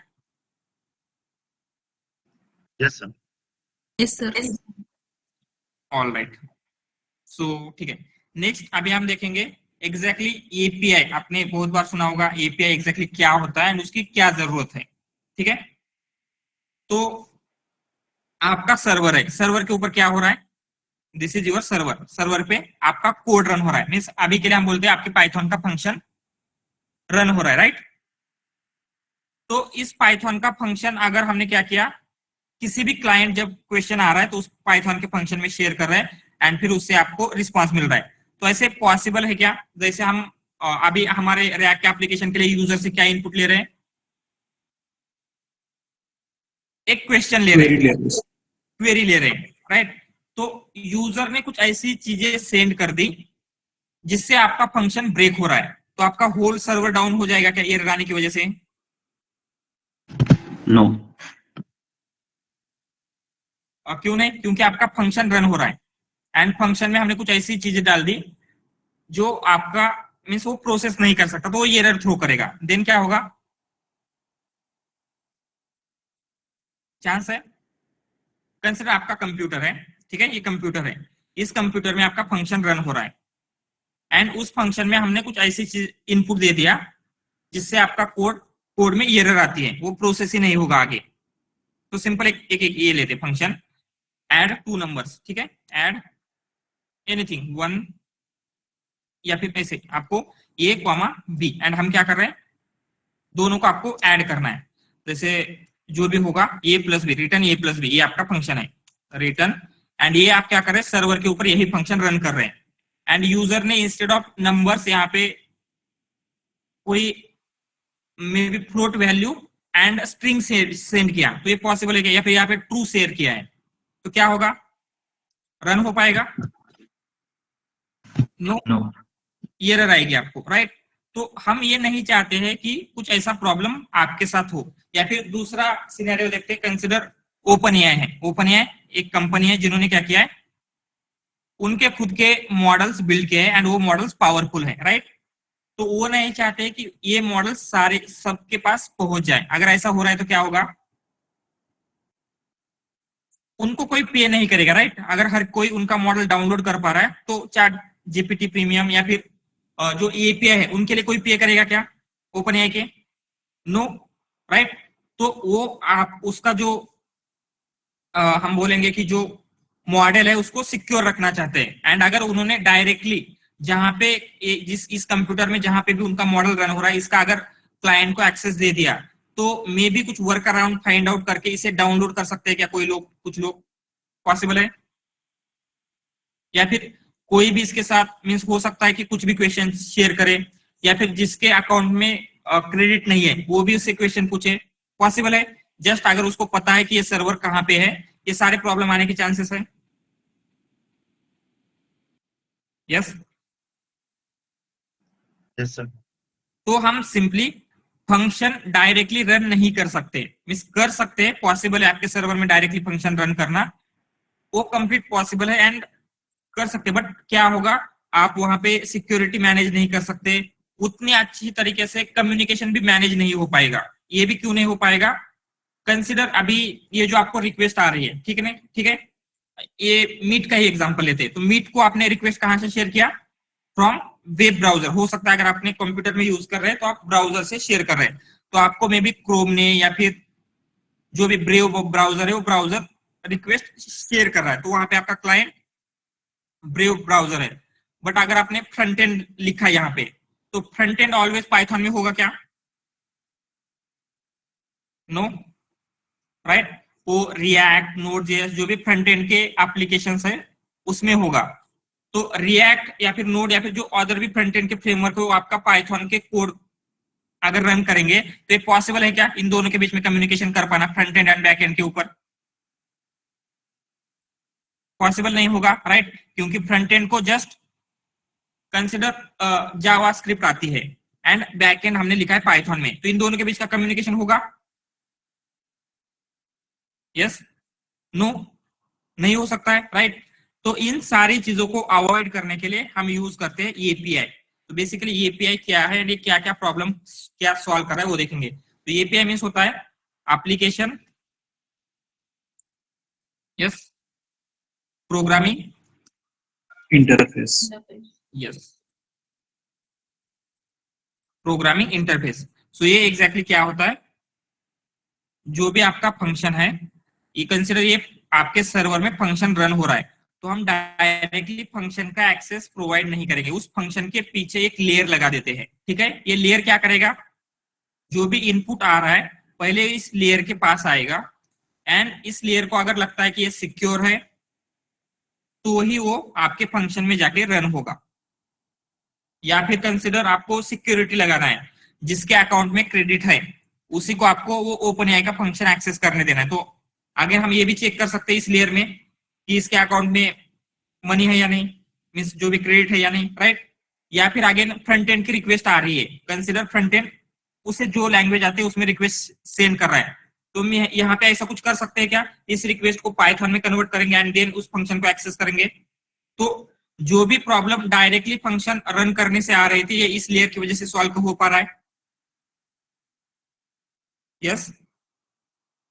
Yes sir. Yes sir. All right. So ठीक है, नेक्स्ट अभी हम देखेंगे एग्जैक्टली API। आपने बहुत बार सुना होगा API एग्जैक्टली क्या होता है और उसकी क्या जरूरत है, ठीक है? तो आपका सर्वर है, सर्वर के ऊपर क्या हो रहा है, this is your server, server पे आपका कोड रन हो रहा है, मीन्स अभी के लिए हम बोलते हैं आपके पाइथन का फंक्शन रन हो रहा है, राइट। तो इस पाइथन का फंक्शन अगर हमने क्या किया, किसी भी क्लाइंट जब क्वेश्चन आ रहा है तो उस पाइथन के फंक्शन में शेयर कर रहे हैं एंड फिर उससे आपको रिस्पांस मिल रहा है। तो ऐसे पॉसिबल है क्या, जैसे हम अभी हमारे रिएक्ट एप्लीकेशन के लिए यूजर से क्या इनपुट ले रहे हैं, एक क्वेश्चन ले रहे हैं, क्वेरी ले रहे हैं, राइट। तो यूजर ने कुछ ऐसी चीजें सेंड कर दी जिससे आपका फंक्शन ब्रेक हो रहा है, तो आपका होल सर्वर डाउन हो जाएगा क्या एरर आने की वजह से? नो। क्यों नहीं? क्योंकि आपका फंक्शन रन हो रहा है एंड फंक्शन में हमने कुछ ऐसी चीजें डाल दी जो आपका मीन्स वो प्रोसेस नहीं कर सकता, तो वो एरर थ्रो करेगा। देन क्या होगा, चांस है, कंसिडर आपका कंप्यूटर है, ठीक है, ये कंप्यूटर है, इस कंप्यूटर में आपका फंक्शन रन हो रहा है एंड उस फंक्शन में हमने कुछ ऐसी चीज इनपुट दे दिया जिससे आपका कोड में एरर आती है, वो प्रोसेस ही नहीं होगा आगे। तो सिंपल एक ये लेते फंक्शन ऐड टू नंबर्स, ठीक है, ऐड एनीथिंग 1 या फिर ऐसे आपको a, b एंड हम क्या कर रहे हैं, दोनों को आपको ऐड करना है। जैसे जो भी होगा a plus B, return a plus B, ये आपका फंक्शन है रिटर्न, एंड ये आप क्या कर रहे हैं, सर्वर के ऊपर यही फंक्शन रन कर रहे हैं एंड यूजर ने इंस्टेड ऑफ नंबर्स यहाँ पे कोई may be float value and string send किया, तो ये पॉसिबल है क्या, या फिर यहाँ पे ट्रू शेयर किया है, तो क्या होगा, रन हो पाएगा? नो, एरर आएगी आपको, राइट। तो हम ये नहीं चाहते हैं कि कुछ ऐसा प्रॉब्लम आपके साथ हो। या फिर दूसरा सिनेरियो देखते हैं, कंसिडर ओपन एआई है, ओपन एआई एक कंपनी है जिन्होंने क्या किया है, उनके खुद के मॉडल्स बिल्ड किए हैं एंड वो मॉडल्स पावरफुल है, राइट। तो वो नहीं चाहते कि ये मॉडल्स सारे सबके पास पहुंच जाए। अगर ऐसा हो रहा है तो क्या होगा, उनको कोई पे नहीं करेगा, राइट। अगर हर कोई उनका मॉडल डाउनलोड कर पा रहा है तो चैट जीपीटी प्रीमियम या फिर जो एपीआई है उनके लिए कोई पे करेगा क्या, ओपन एआई के? No, right. तो वो आप उसका जो हम बोलेंगे कि जो मॉडल है उसको सिक्योर रखना चाहते हैं एंड अगर उन्होंने डायरेक्टली जहां पे इस कंप्यूटर में जहां पे भी उनका मॉडल रन हो रहा है इसका अगर क्लाइंट को एक्सेस दे दिया तो मे बी कुछ वर्क अराउंड फाइंड आउट करके इसे डाउनलोड कर सकते हैं क्या कोई लोग, कुछ लोग, पॉसिबल है? या फिर कोई भी इसके साथ मीन्स हो सकता है कि कुछ भी क्वेश्चन शेयर करे या फिर जिसके अकाउंट में क्रेडिट नहीं है वो भी उससे क्वेश्चन पूछे, पॉसिबल है? जस्ट अगर उसको पता है कि ये सर्वर कहाँ पे है, ये सारे प्रॉब्लम आने के चांसेस है। Yes yes sir. तो हम सिंपली फंक्शन डायरेक्टली रन नहीं कर सकते, मिस कर सकते हैं, पॉसिबल है आपके सर्वर में डायरेक्टली फंक्शन रन करना, वो कंप्लीट पॉसिबल है एंड कर सकते, बट क्या होगा, आप वहां पे सिक्योरिटी मैनेज नहीं कर सकते, उतनी अच्छी तरीके से कम्युनिकेशन भी मैनेज नहीं हो पाएगा। ये भी क्यों नहीं हो पाएगा, कंसिडर अभी ये जो आपको रिक्वेस्ट आ रही है, ठीक है ना, ठीक है, ये मीट का ही एग्जांपल लेते हैं। तो मीट को आपने रिक्वेस्ट कहां से शेयर किया, फ्रॉम वेब ब्राउजर। हो सकता है अगर आपने कंप्यूटर में यूज कर रहे हैं तो आप ब्राउजर से शेयर कर रहे हैं, तो आपको मे बी क्रोम ने या फिर जो भी ब्रेव ब्राउजर है वो ब्राउजर रिक्वेस्ट शेयर कर रहा है, तो वहां पे आपका क्लाइंट ब्रेव ब्राउजर है। बट अगर आपने फ्रंट एंड लिखा यहाँ पे, तो फ्रंट एंड ऑलवेज पाइथन में होगा क्या, नो, राइट। वो रिएक्ट, नोड.जेएस जो भी फ्रंट एंड के एप्लीकेशंस है उसमें होगा। तो रिएक्ट या फिर नोड या फिर जो अदर भी फ्रंट एंड के फ्रेमवर्क है वो आपका पाइथन के कोड अगर रन करेंगे तो ये पॉसिबल है क्या इन दोनों के बीच में कम्युनिकेशन कर पाना front end and back and के ऊपर, पॉसिबल नहीं होगा, राइट। क्योंकि फ्रंट एंड को जस्ट कंसिडर जावास्क्रिप्ट आती है एंड बैक एंड हमने लिखा है पाइथन में, तो इन दोनों के बीच का कम्युनिकेशन होगा, यस, नो, नहीं हो सकता है, राइट। तो इन सारी चीजों को अवॉइड करने के लिए हम यूज करते हैं एपीआई। तो बेसिकली एपीआई क्या है, ये क्या क्या प्रॉब्लम क्या सॉल्व कर रहा है वो देखेंगे। तो एपीआई मींस होता है application, yes, programming interface, yes, programming interface. So ये एग्जैक्टली क्या होता है, जो भी आपका फंक्शन है, ये कंसिडर ये आपके सर्वर में फंक्शन रन हो रहा है, तो हम डायरेक्टली फंक्शन का एक्सेस प्रोवाइड नहीं करेंगे, उस फंक्शन के पीछे एक लेयर लगा देते हैं। ठीक है, ये लेयर क्या करेगा, जो भी इनपुट आ रहा है पहले इस लेयर के पास आएगा, एंड इस लेयर को अगर लगता है कि ये सिक्योर है तो ही वो आपके फंक्शन में जाके रन होगा। या फिर कंसिडर आपको सिक्योरिटी लगाना है, जिसके अकाउंट में क्रेडिट है उसी को आपको वो ओपन एआई का फंक्शन एक्सेस करने देना है, तो आगे हम ये भी चेक कर सकते हैं इस लेयर में कि इसके अकाउंट में मनी है या नहीं, मीन्स जो भी क्रेडिट है या नहीं, राइट। या फिर आगे फ्रंट एंड की रिक्वेस्ट आ रही है, कंसिडर फ्रंट एंड उसे जो लैंग्वेज आती है उसमें रिक्वेस्ट सेंड कर रहा है, तो हम यहाँ पे ऐसा कुछ कर सकते हैं क्या, इस रिक्वेस्ट को पाइथन में कन्वर्ट करेंगे एंड देन उस फंक्शन को एक्सेस करेंगे। तो जो भी प्रॉब्लम डायरेक्टली फंक्शन रन करने से आ रही थी, ये इस लेयर की वजह से सॉल्व हो पा रहा है। यस,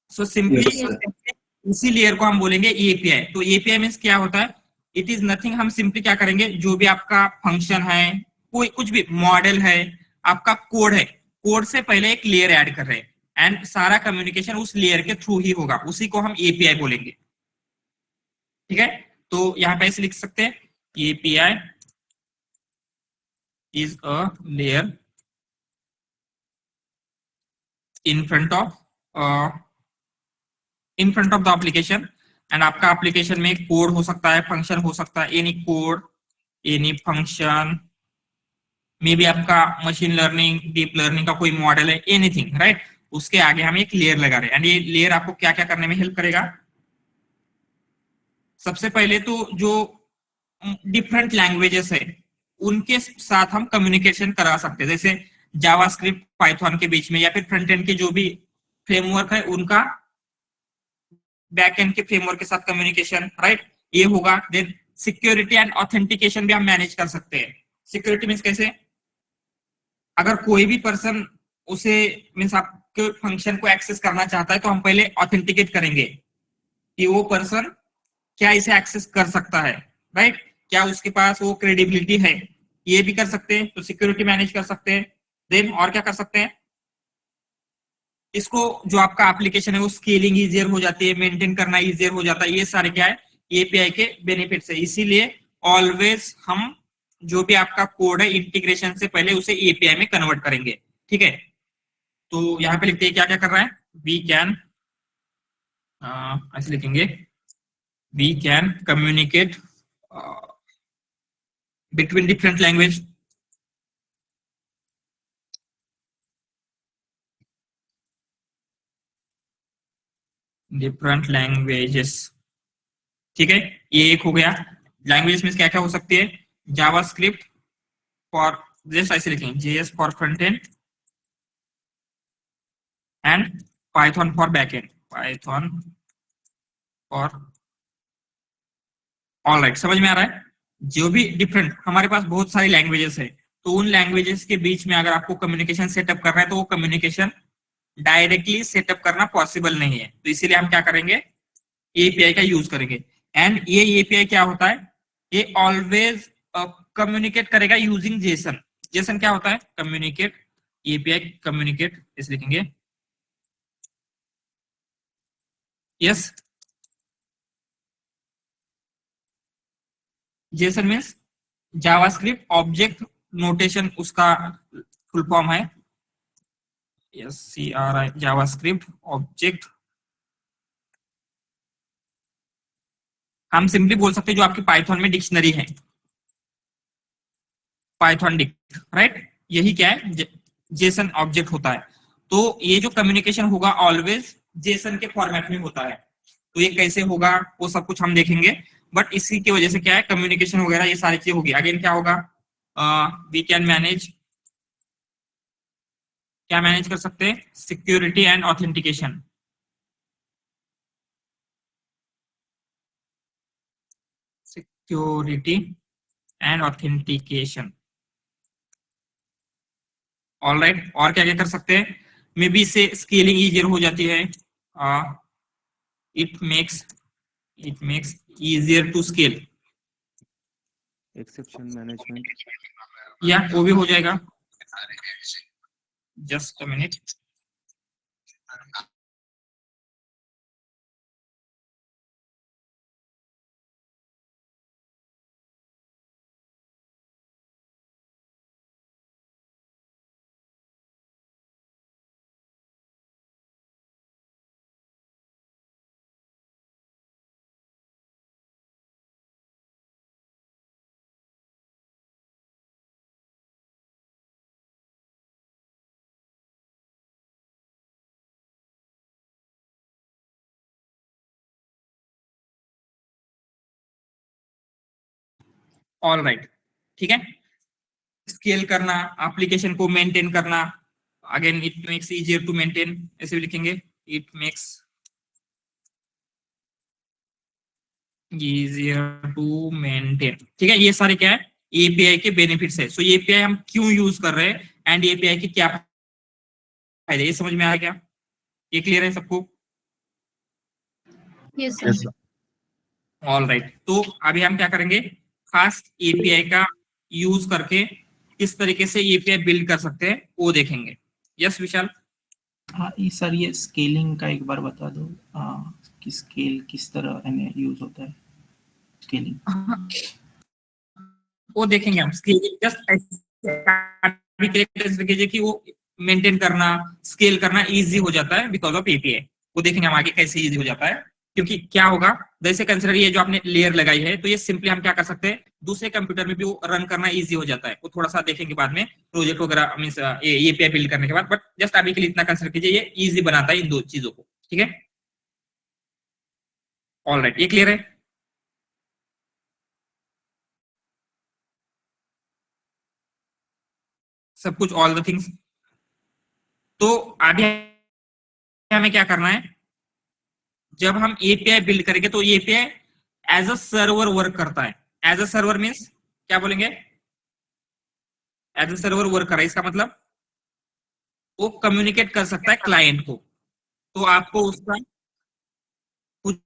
सो सिंपली उसी लेयर को हम बोलेंगे एपीआई। तो एपीआई मींस क्या होता है, इट इज नथिंग, हम सिंपली क्या करेंगे, जो भी आपका फंक्शन है, कोई कुछ भी मॉडल है, आपका कोड है, कोड से पहले एक लेयर ऐड कर रहे हैं एंड सारा कम्युनिकेशन उस लेयर के थ्रू ही होगा, उसी को हम एपीआई बोलेंगे। ठीक है, तो यहाँ पे ऐसे लिख सकते हैं, API is a layer in front of the application, and आपका एप्लीकेशन में कोड हो सकता है, फंक्शन हो सकता है, any code, any function, may be आपका मशीन लर्निंग, डीप लर्निंग का कोई मॉडल है, एनीथिंग, राइट। उसके आगे हम एक लेयर लगा रहे हैं, एंड ये लेयर आपको क्या क्या करने में हेल्प करेगा। सबसे पहले तो जो डिफरेंट लैंग्वेजेस है उनके साथ हम कम्युनिकेशन करा सकते हैं, जैसे जावास्क्रिप्ट पाइथन के बीच में, या फिर फ्रंट एंड के जो भी फ्रेमवर्क है उनका बैक एंड के फ्रेमवर्क के साथ कम्युनिकेशन, राइट, ये होगा। देन सिक्योरिटी एंड ऑथेंटिकेशन भी हम मैनेज कर सकते हैं। सिक्योरिटी मींस कैसे, अगर कोई भी पर्सन उसे मींस आपके फंक्शन को एक्सेस करना चाहता है तो हम पहले ऑथेंटिकेट करेंगे कि वो पर्सन क्या इसे एक्सेस कर सकता है, राइट, क्या उसके पास वो क्रेडिबिलिटी है, ये भी कर सकते हैं, तो सिक्योरिटी मैनेज कर सकते हैं। देन और क्या कर सकते हैं, इसको जो आपका एप्लीकेशन है वो स्केलिंग इजियर हो जाती है, मेंटेन करना इजियर हो जाता है, ये सारे क्या है एपीआई के बेनिफिट्स है। इसीलिए ऑलवेज हम जो भी आपका कोड है इंटीग्रेशन से पहले उसे एपीआई में कन्वर्ट करेंगे। ठीक है, तो यहाँ पे लिखते हैं क्या क्या कर रहा है, वी कैन, ऐसे लिखेंगे, we can communicate between different language, different languages। ठीक है, ये एक हो गया। लैंग्वेजेस में क्या क्या हो सकती है, जावास्क्रिप्ट फॉर, जस्ट ऐसे लिखेंगे, JS for front end and Python for back and, Python for, all right, समझ में आ रहा है। जो भी डिफरेंट, हमारे पास बहुत सारी लैंग्वेजेस है, तो उन लैंग्वेजेस के बीच में अगर आपको कम्युनिकेशन सेटअप करना है तो वो कम्युनिकेशन डायरेक्टली सेटअप करना पॉसिबल नहीं है, तो इसीलिए हम क्या करेंगे, एपीआई का यूज करेंगे। एंड ये एपीआई क्या होता है, ये ऑलवेज कम्युनिकेट करेगा यूजिंग जेसन। जेसन क्या होता है, कम्युनिकेट, एपीआई कम्युनिकेट, इस लिखेंगे, yes, Jason means JavaScript object notation, उसका फुल फॉर्म है, यस, CRI, जावास्क्रिप्ट ऑब्जेक्ट, हम सिंपली बोल सकते हैं जो आपकी पाइथन में डिक्शनरी है, पाइथन डिक्ट, राइट, यही क्या है, जेसन ऑब्जेक्ट होता है। तो ये जो कम्युनिकेशन होगा ऑलवेज जेसन के फॉर्मेट में होता है, तो ये कैसे होगा वो सब कुछ हम देखेंगे, बट इसी की वजह से क्या है, कम्युनिकेशन वगैरह ये सारी चीजें होगी। अगेन क्या होगा, वी कैन मैनेज, क्या मैनेज कर सकते हैं, security and authentication, security and authentication, all right. और क्या क्या कर सकते हैं, मे बी इससे स्केलिंग इजियर हो जाती है, it makes easier to scale, exception management, या वो भी हो जाएगा, just a minute. All right, ठीक है। स्केल करना, एप्लीकेशन को मेंटेन करना, again it makes easier to maintain, ऐसे भी लिखेंगे, it makes easier to maintain, ठीक है। ये सारे क्या है, एपीआई के बेनिफिट्स है। सो ये एपीआई हम क्यों यूज कर रहे हैं एंड एपीआई के क्या फायदे, ये समझ में आ गया? ये क्लियर है सबको? Yes, sir. Yes, sir. All right, तो अभी हम क्या करेंगे, खास एपीआई का यूज करके किस तरीके से एपीआई बिल्ड कर सकते हैं वो देखेंगे। यस विशाल? हाँ ये सर, ये स्केलिंग का एक बार बता दो कि स्केल किस तरह में यूज होता है, स्केलिंग। वो देखेंगे हम, स्केलिंग जस्ट कीजिए कि वो मेंटेन करना, स्केल करना इजी हो जाता है बिकॉज ऑफ एपीआई। वो देखेंगे हम आगे कैसे इजी हो जाता है, क्योंकि क्या होगा, जैसे कंसिडर ये जो आपने लेयर लगाई है, तो ये सिंपली हम क्या कर सकते हैं, दूसरे कंप्यूटर में भी वो रन करना इजी हो जाता है। वो थोड़ा सा देखेंगे बाद में प्रोजेक्ट वगैरह मींस एपीआई बिल्ड करने के बाद, बट जस्ट अभी के लिए इतना कंसिडर कीजिए, ये इजी बनाता है इन दो चीजों को, ठीक है। ऑल राइट, ये क्लियर है? सब कुछ, ऑल द थिंग्स। तो अभी हमें क्या करना है, जब हम एपीआई बिल्ड करेंगे तो API as a server work करता है। एज अ सर्वर मीन्स क्या बोलेंगे, एज अ सर्वर वर्क कर रहा है, इसका मतलब वो कम्युनिकेट कर सकता है क्लाइंट को। तो आपको उसका कुछ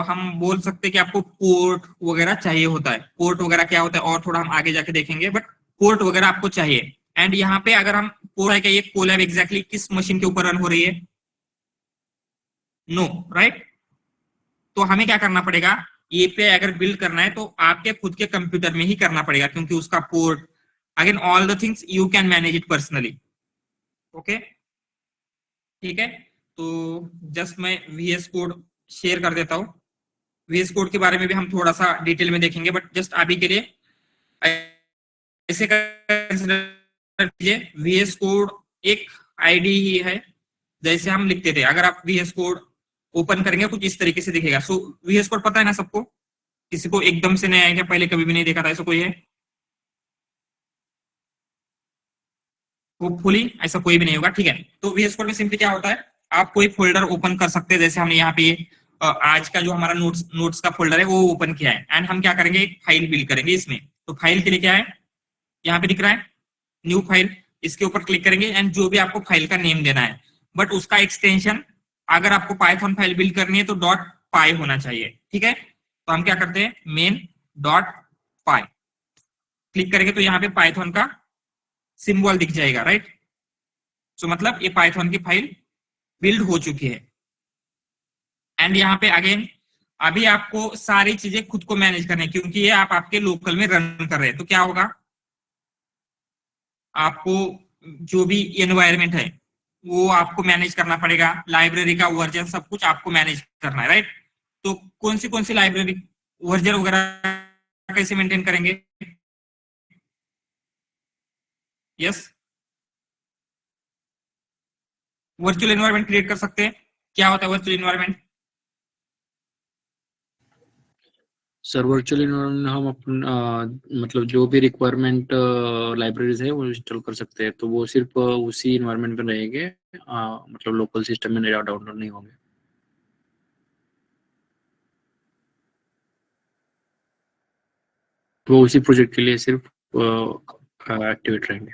हम बोल सकते हैं कि आपको पोर्ट वगैरह चाहिए होता है। पोर्ट वगैरह क्या होता है और थोड़ा हम आगे जाके देखेंगे, बट पोर्ट वगैरह आपको चाहिए। एंड यहाँ पे अगर हम पोर्ट है कि ये कोलैब एग्जैक्टली किस मशीन के ऊपर रन हो रही है, नो राइट। तो हमें क्या करना पड़ेगा, एपीआई अगर बिल्ड करना है तो आपके खुद के कंप्यूटर में ही करना पड़ेगा, क्योंकि उसका port, again all the things you can manage it personally. Okay, ठीक है। तो जस्ट मैं वीएस कोड शेयर कर देता हूँ। वीएस कोड के बारे में भी हम थोड़ा सा डिटेल में देखेंगे, बट जस्ट अभी के लिए ऐसे कंसिडर कीजिए, वीएस कोड एक आईडी ही है। जैसे हम लिखते थे, अगर आप वीएस कोड ओपन करेंगे कुछ इस तरीके से दिखेगा। सो वीएस कोड पता है ना सबको? किसी को एकदम से नया है क्या, पहले कभी भी नहीं देखा था, ऐसा कोई है? होपफुली ऐसा कोई भी नहीं होगा, ठीक है। तो वीएस कोड में सिंपली क्या होता है, आप कोई फोल्डर ओपन कर सकते हैं। जैसे हमने यहाँ पे आज का जो हमारा नोट्स का फोल्डर है वो ओपन किया है, एंड हम क्या करेंगे, एक फाइल बिल्ड करेंगे इसमें। तो फाइल के लिए क्या है, यहाँ पे दिख रहा है न्यू फाइल, इसके ऊपर क्लिक करेंगे एंड जो भी आपको फाइल का नेम देना है, बट उसका एक्सटेंशन, अगर आपको पाइथन फाइल बिल्ड करनी है तो डॉट पाई होना चाहिए, ठीक है। तो हम क्या करते हैं, मेन डॉट पाई क्लिक करेंगे तो यहाँ पे पाइथन का सिंबल दिख जाएगा, राइट। सो मतलब ये पाइथन की फाइल बिल्ड हो चुकी है। एंड यहाँ पे अगेन अभी आपको सारी चीजें खुद को मैनेज करनी है, क्योंकि ये आप आपके लोकल में रन कर रहे हैं। तो क्या होगा, आपको जो भी एनवायरमेंट है वो आपको मैनेज करना पड़ेगा, लाइब्रेरी का वर्जन सब कुछ आपको मैनेज करना है, राइट। तो कौन सी लाइब्रेरी वर्जन वगैरह कैसे मेंटेन करेंगे? यस, वर्चुअल एनवायरमेंट क्रिएट कर सकते हैं। क्या होता है virtual environment? Sir virtual environment हम अपन मतलब जो भी रिक्वायरमेंट लाइब्रेरीज है वो इंस्टॉल कर सकते हैं, तो वो सिर्फ उसी इन्वायरमेंट में रहेंगे, मतलब लोकल सिस्टम में डाउनलोड नहीं होंगे। वो उसी प्रोजेक्ट के लिए सिर्फ एक्टिवेट रहेंगे।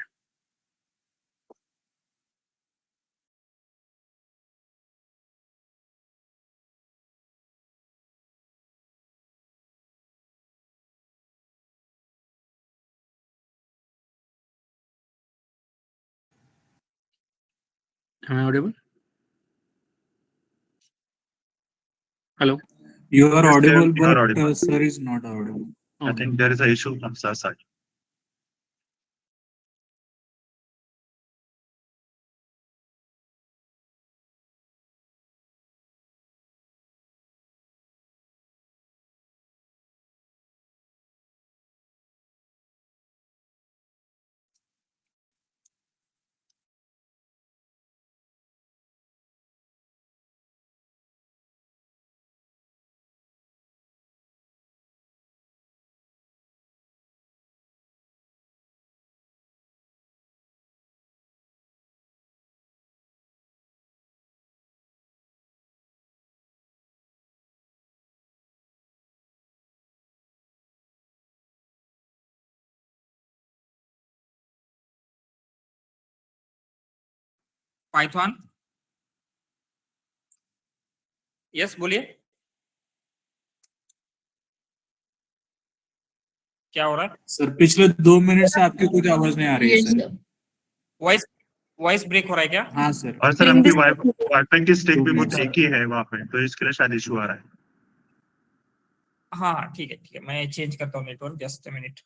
Am I audible? Hello? You are Yes, audible, you are but audible. sir is not audible. I think there is an issue from sir side. Python. Yes बोलिए, क्या हो रहा है? सर पिछले 2 मिनट से आपकी कुछ आवाज नहीं आ रही है सर। वॉइस वॉइस ब्रेक हो रहा है क्या? हाँ सर। और सर आपकी वाईफाई की स्टिक भी बहुत एक ही है वहाँ पे, तो इसके लिए शायद इशू आ रहा है। हाँ हाँ, ठीक है, मैं चेंज करता हूँ network, just a minute.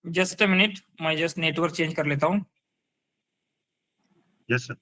Just a minute, मैं जस्ट नेटवर्क चेंज कर लेता हूँ। Yes sir.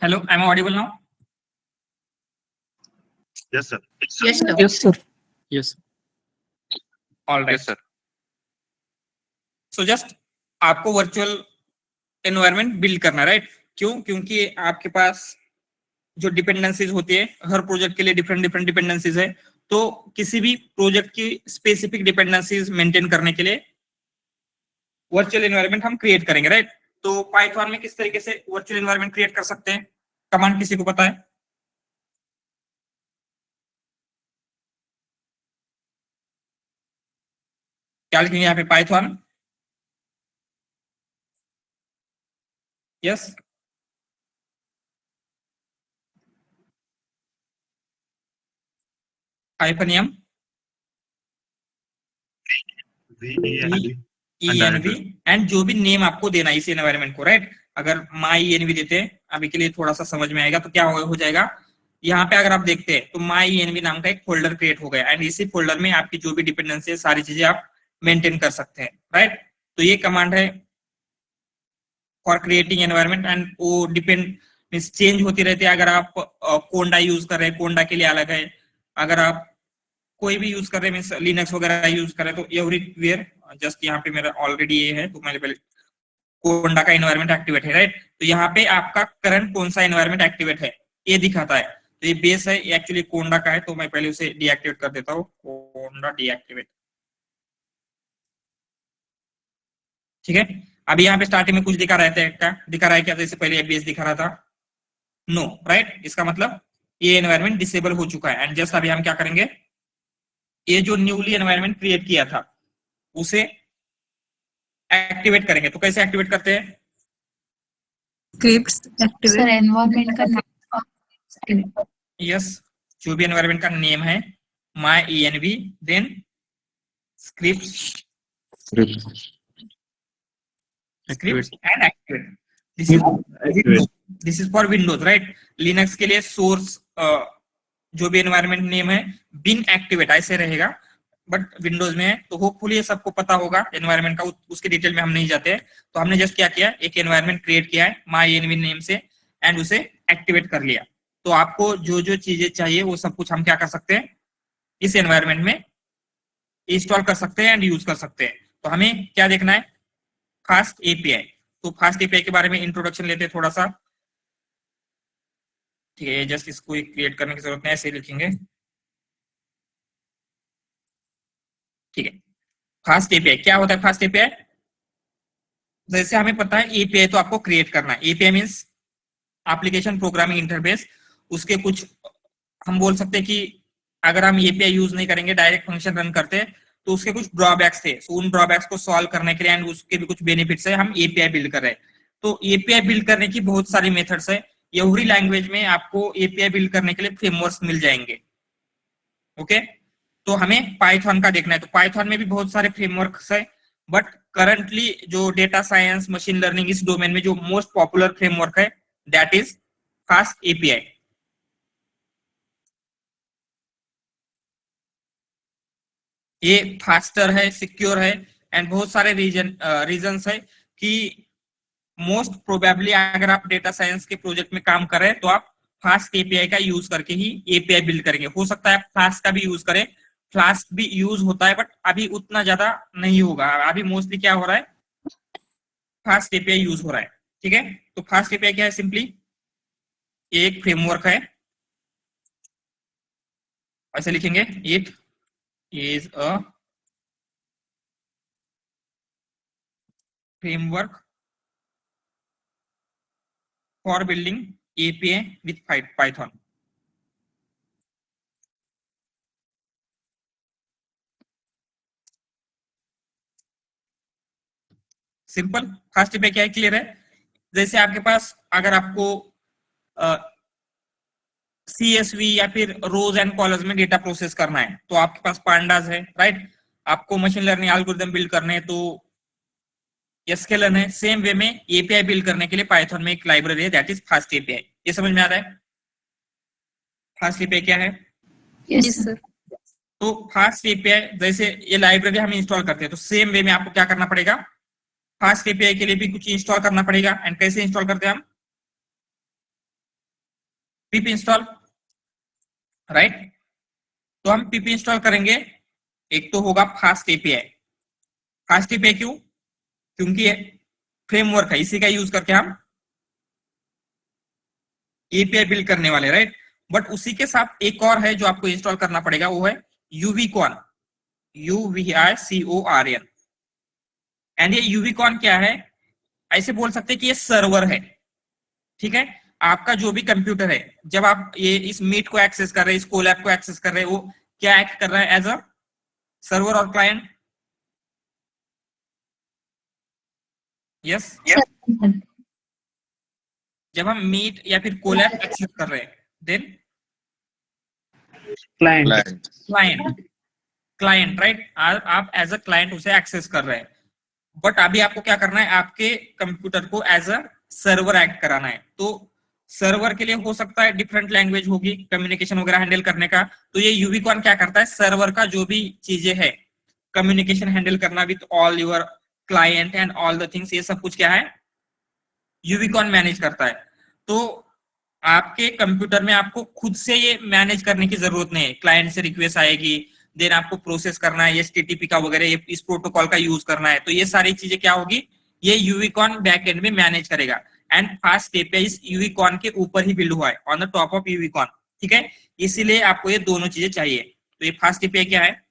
Hello, I am audible now? Yes sir. Yes, sir. Yes, sir. Yes. All right sir. So just आपको वर्चुअल एनवायरनमेंट बिल्ड करना, right? क्यों? क्योंकि आपके पास जो डिपेंडेंसीज होती है, हर प्रोजेक्ट के लिए डिफरेंट डिफरेंट डिपेंडेंसीज है, तो किसी भी प्रोजेक्ट की स्पेसिफिक डिपेंडेंसीज मेंटेन करने के लिए वर्चुअल एनवायरनमेंट हम क्रिएट करेंगे, राइट? तो पाइथन में किस तरीके से वर्चुअल एनवायरनमेंट क्रिएट कर सकते हैं? कमांड किसी को पता है? क्या लिखेंगे यहाँ पे? Python. Yes, -m env and जो भी नेम आपको देना है इस एनवायरनमेंट को, राइट? अगर माई env देते हैं, अभी के लिए थोड़ा सा समझ में आएगा, तो क्या हो जाएगा यहाँ पे? अगर आप देखते हैं तो माई env नाम का एक फोल्डर क्रिएट हो गया, एंड इसी फोल्डर में आपकी जो भी डिपेंडेंसी है, सारी चीजें आप मेंटेन कर सकते हैं, राइट? तो ये कमांड है फॉर क्रिएटिंग एनवायरनमेंट, एंड वो डिपेंड मींस चेंज होती रहती है। अगर आप कोंडा यूज कर रहे हैं, कोंडा के लिए अलग है। अगर आप कोई भी यूज कर रहे हैं, मींस लिनक्स वगैरह यूज कर रहे हैं, तो एवरीवेयर जस्ट यहाँ पे मेरा ऑलरेडी ये है, तो मैंने पहले कोंडा का एनवायरनमेंट एक्टिवेट है, राइट? तो यहाँ पे आपका करंट कौन सा एनवायरनमेंट एक्टिवेट है ये दिखाता है। तो ये बेस है, ये एक्चुअली कोंडा का है, तो मैं पहले उसे डीएक्टिवेट कर देता हूँ। कोंडा डीएक्टिवेट, ठीक है? अभी यहाँ पे स्टार्टिंग में कुछ दिखा रहा है क्या? दिखा रहा है क्या? जैसे पहले बेस दिखा रहा था, नो, राइट? इसका मतलब ये एनवायरनमेंट डिसेबल हो चुका है। एंड जस्ट अभी हम क्या करेंगे, ये जो न्यूली एनवायरनमेंट क्रिएट किया था उसे एक्टिवेट करेंगे। तो कैसे एक्टिवेट करते हैं? Scripts activate. सर एनवायरनमेंट का नाम यस, जो भी एनवायरनमेंट का नेम है, my env then script and activate. This is for Windows, right? Linux के लिए सोर्स जो भी एनवायरनमेंट नेम है बिन एक्टिवेट ऐसे रहेगा, बट विंडोज में है, तो होपफुली ये सबको पता होगा एनवायरनमेंट का, उसके डिटेल में हम नहीं जाते हैं। तो हमने जस्ट क्या किया, एक एनवायरनमेंट क्रिएट किया है माई env नेम से, एंड उसे एक्टिवेट कर लिया। तो आपको जो जो चीजें चाहिए वो सब कुछ हम क्या कर सकते हैं, इस एनवायरनमेंट में इंस्टॉल कर सकते हैं एंड यूज कर सकते हैं। तो हमें क्या देखना है, फास्ट एपीआई। तो फास्ट एपीआई के बारे में इंट्रोडक्शन लेते हैं थोड़ा सा, ठीक है? जस्ट इसको क्रिएट करने की जरूरत नहीं, ऐसे लिखेंगे, ठीक है? फास्ट एपीआई क्या होता है? फास्ट एपीआई जैसे हमें पता है, एपीआई तो आपको क्रिएट करना है। API means application programming interface. उसके कुछ हम बोल सकते हैं कि अगर हम एपीआई यूज नहीं करेंगे, डायरेक्ट फंक्शन रन करते हैं, तो उसके कुछ ड्रॉबैक्स थे। सो उन ड्रॉबैक्स को सॉल्व करने के लिए एंड उसके भी कुछ बेनिफिट्स है, हम एपीआई बिल्ड कर रहे हैं। तो एपीआई बिल्ड करने की बहुत सारी मेथड्स है। यहूरी लैंग्वेज में आपको एपीआई बिल्ड करने के लिए फ्रेमवर्क्स मिल जाएंगे। ओके, तो हमें पाइथन का देखना है। तो पाइथन में भी बहुत सारे फ्रेमवर्क्स है, बट करंटली जो डेटा साइंस मशीन लर्निंग इस डोमेन में जो मोस्ट पॉपुलर फ्रेमवर्क है दैट इज फास्ट एपीआई। ये फास्टर है, सिक्योर है एंड बहुत सारे रीजंस है कि मोस्ट प्रोबेबली अगर आप डेटा साइंस के प्रोजेक्ट में काम कर रहे हैं तो आप फास्ट एपीआई का यूज करके ही एपीआई बिल्ड करेंगे। हो सकता है आप फ्लास्क का भी यूज करें, फ्लास्क भी यूज होता है बट अभी उतना ज्यादा नहीं होगा। अभी मोस्टली क्या हो रहा है, फास्ट एपीआई यूज हो रहा है। ठीक है, तो फास्ट एपीआई क्या है, सिंपली एक फ्रेमवर्क है, ऐसे लिखेंगे, it is a framework for building API with Python. Simple, fast API क्या है, क्लियर है। जैसे आपके पास अगर आपको CSV या फिर रोज एंड कॉलम्स में डेटा प्रोसेस करना है तो आपके पास पांडास है, राइट। आपको मशीन लर्निंग एल्गोरिथम बिल्ड करने हैं तो sklearn है। सेम वे में एपीआई बिल्ड करने के लिए पाइथन में एक लाइब्रेरी है दैट इज फास्ट एपीआई। ये समझ में आ रहा है फास्ट एपीआई क्या है? Yes, sir. तो फास्ट एपीआई जैसे ये लाइब्रेरी हम इंस्टॉल करते हैं तो सेम वे में आपको क्या करना पड़ेगा, फास्ट एपीआई के लिए भी कुछ इंस्टॉल करना पड़ेगा। एंड कैसे इंस्टॉल करते हैं हम, पिप इंस्टॉल, राइट। तो हम पिप इंस्टॉल करेंगे, एक तो होगा फास्ट एपीआई। फास्ट एपीआई क्यों? क्योंकि ये फ्रेमवर्क है, इसी का यूज करके हम एपीआई बिल्ड करने वाले, राइट। बट उसी के साथ एक और है जो आपको इंस्टॉल करना पड़ेगा, वो है यूवीकॉन, UVICORN। एंड ये यूवीकॉन क्या है, ऐसे बोल सकते हैं कि ये सर्वर है। ठीक है, आपका जो भी कंप्यूटर है, जब आप ये इस मीट को एक्सेस कर रहे हैं, इस कोलैब को एक्सेस कर रहे हैं, वो क्या एक्ट कर रहा है, एज अ सर्वर और क्लाइंट। यस, जब हम मीट या फिर कोलैब एक्सेस कर रहे हैं देन क्लाइंट, राइट। आप एज अ क्लाइंट उसे एक्सेस कर रहे हैं। बट अभी आपको क्या करना है, आपके कंप्यूटर को एज अ सर्वर एक्ट कराना है। तो सर्वर के लिए हो सकता है डिफरेंट लैंग्वेज होगी कम्युनिकेशन वगैरह हैंडल करने का। तो ये यूवीकॉन क्या करता है, सर्वर का जो भी चीजें है, कम्युनिकेशन हैंडल करना with all your client and all the things, ये सब कुछ क्या है, यूवीकॉन मैनेज करता है। तो आपके कंप्यूटर में आपको खुद से ये मैनेज करने की जरूरत नहीं है। क्लाइंट से रिक्वेस्ट आएगी, देन आपको प्रोसेस करना है, HTTP का वगैरह इस प्रोटोकॉल का यूज करना है। तो ये सारी चीजें क्या होगी, ये यूवीकॉन बैकएंड में मैनेज करेगा। एंड फास्ट एपीआई इस यूवीकॉन के ऊपर ही बिल्ड हुआ है, ऑन द टॉप ऑफ यूवीकॉन। ठीक है, इसीलिए आपको ये दोनों चीजें चाहिए। तो ये फास्ट एपीआई क्या है,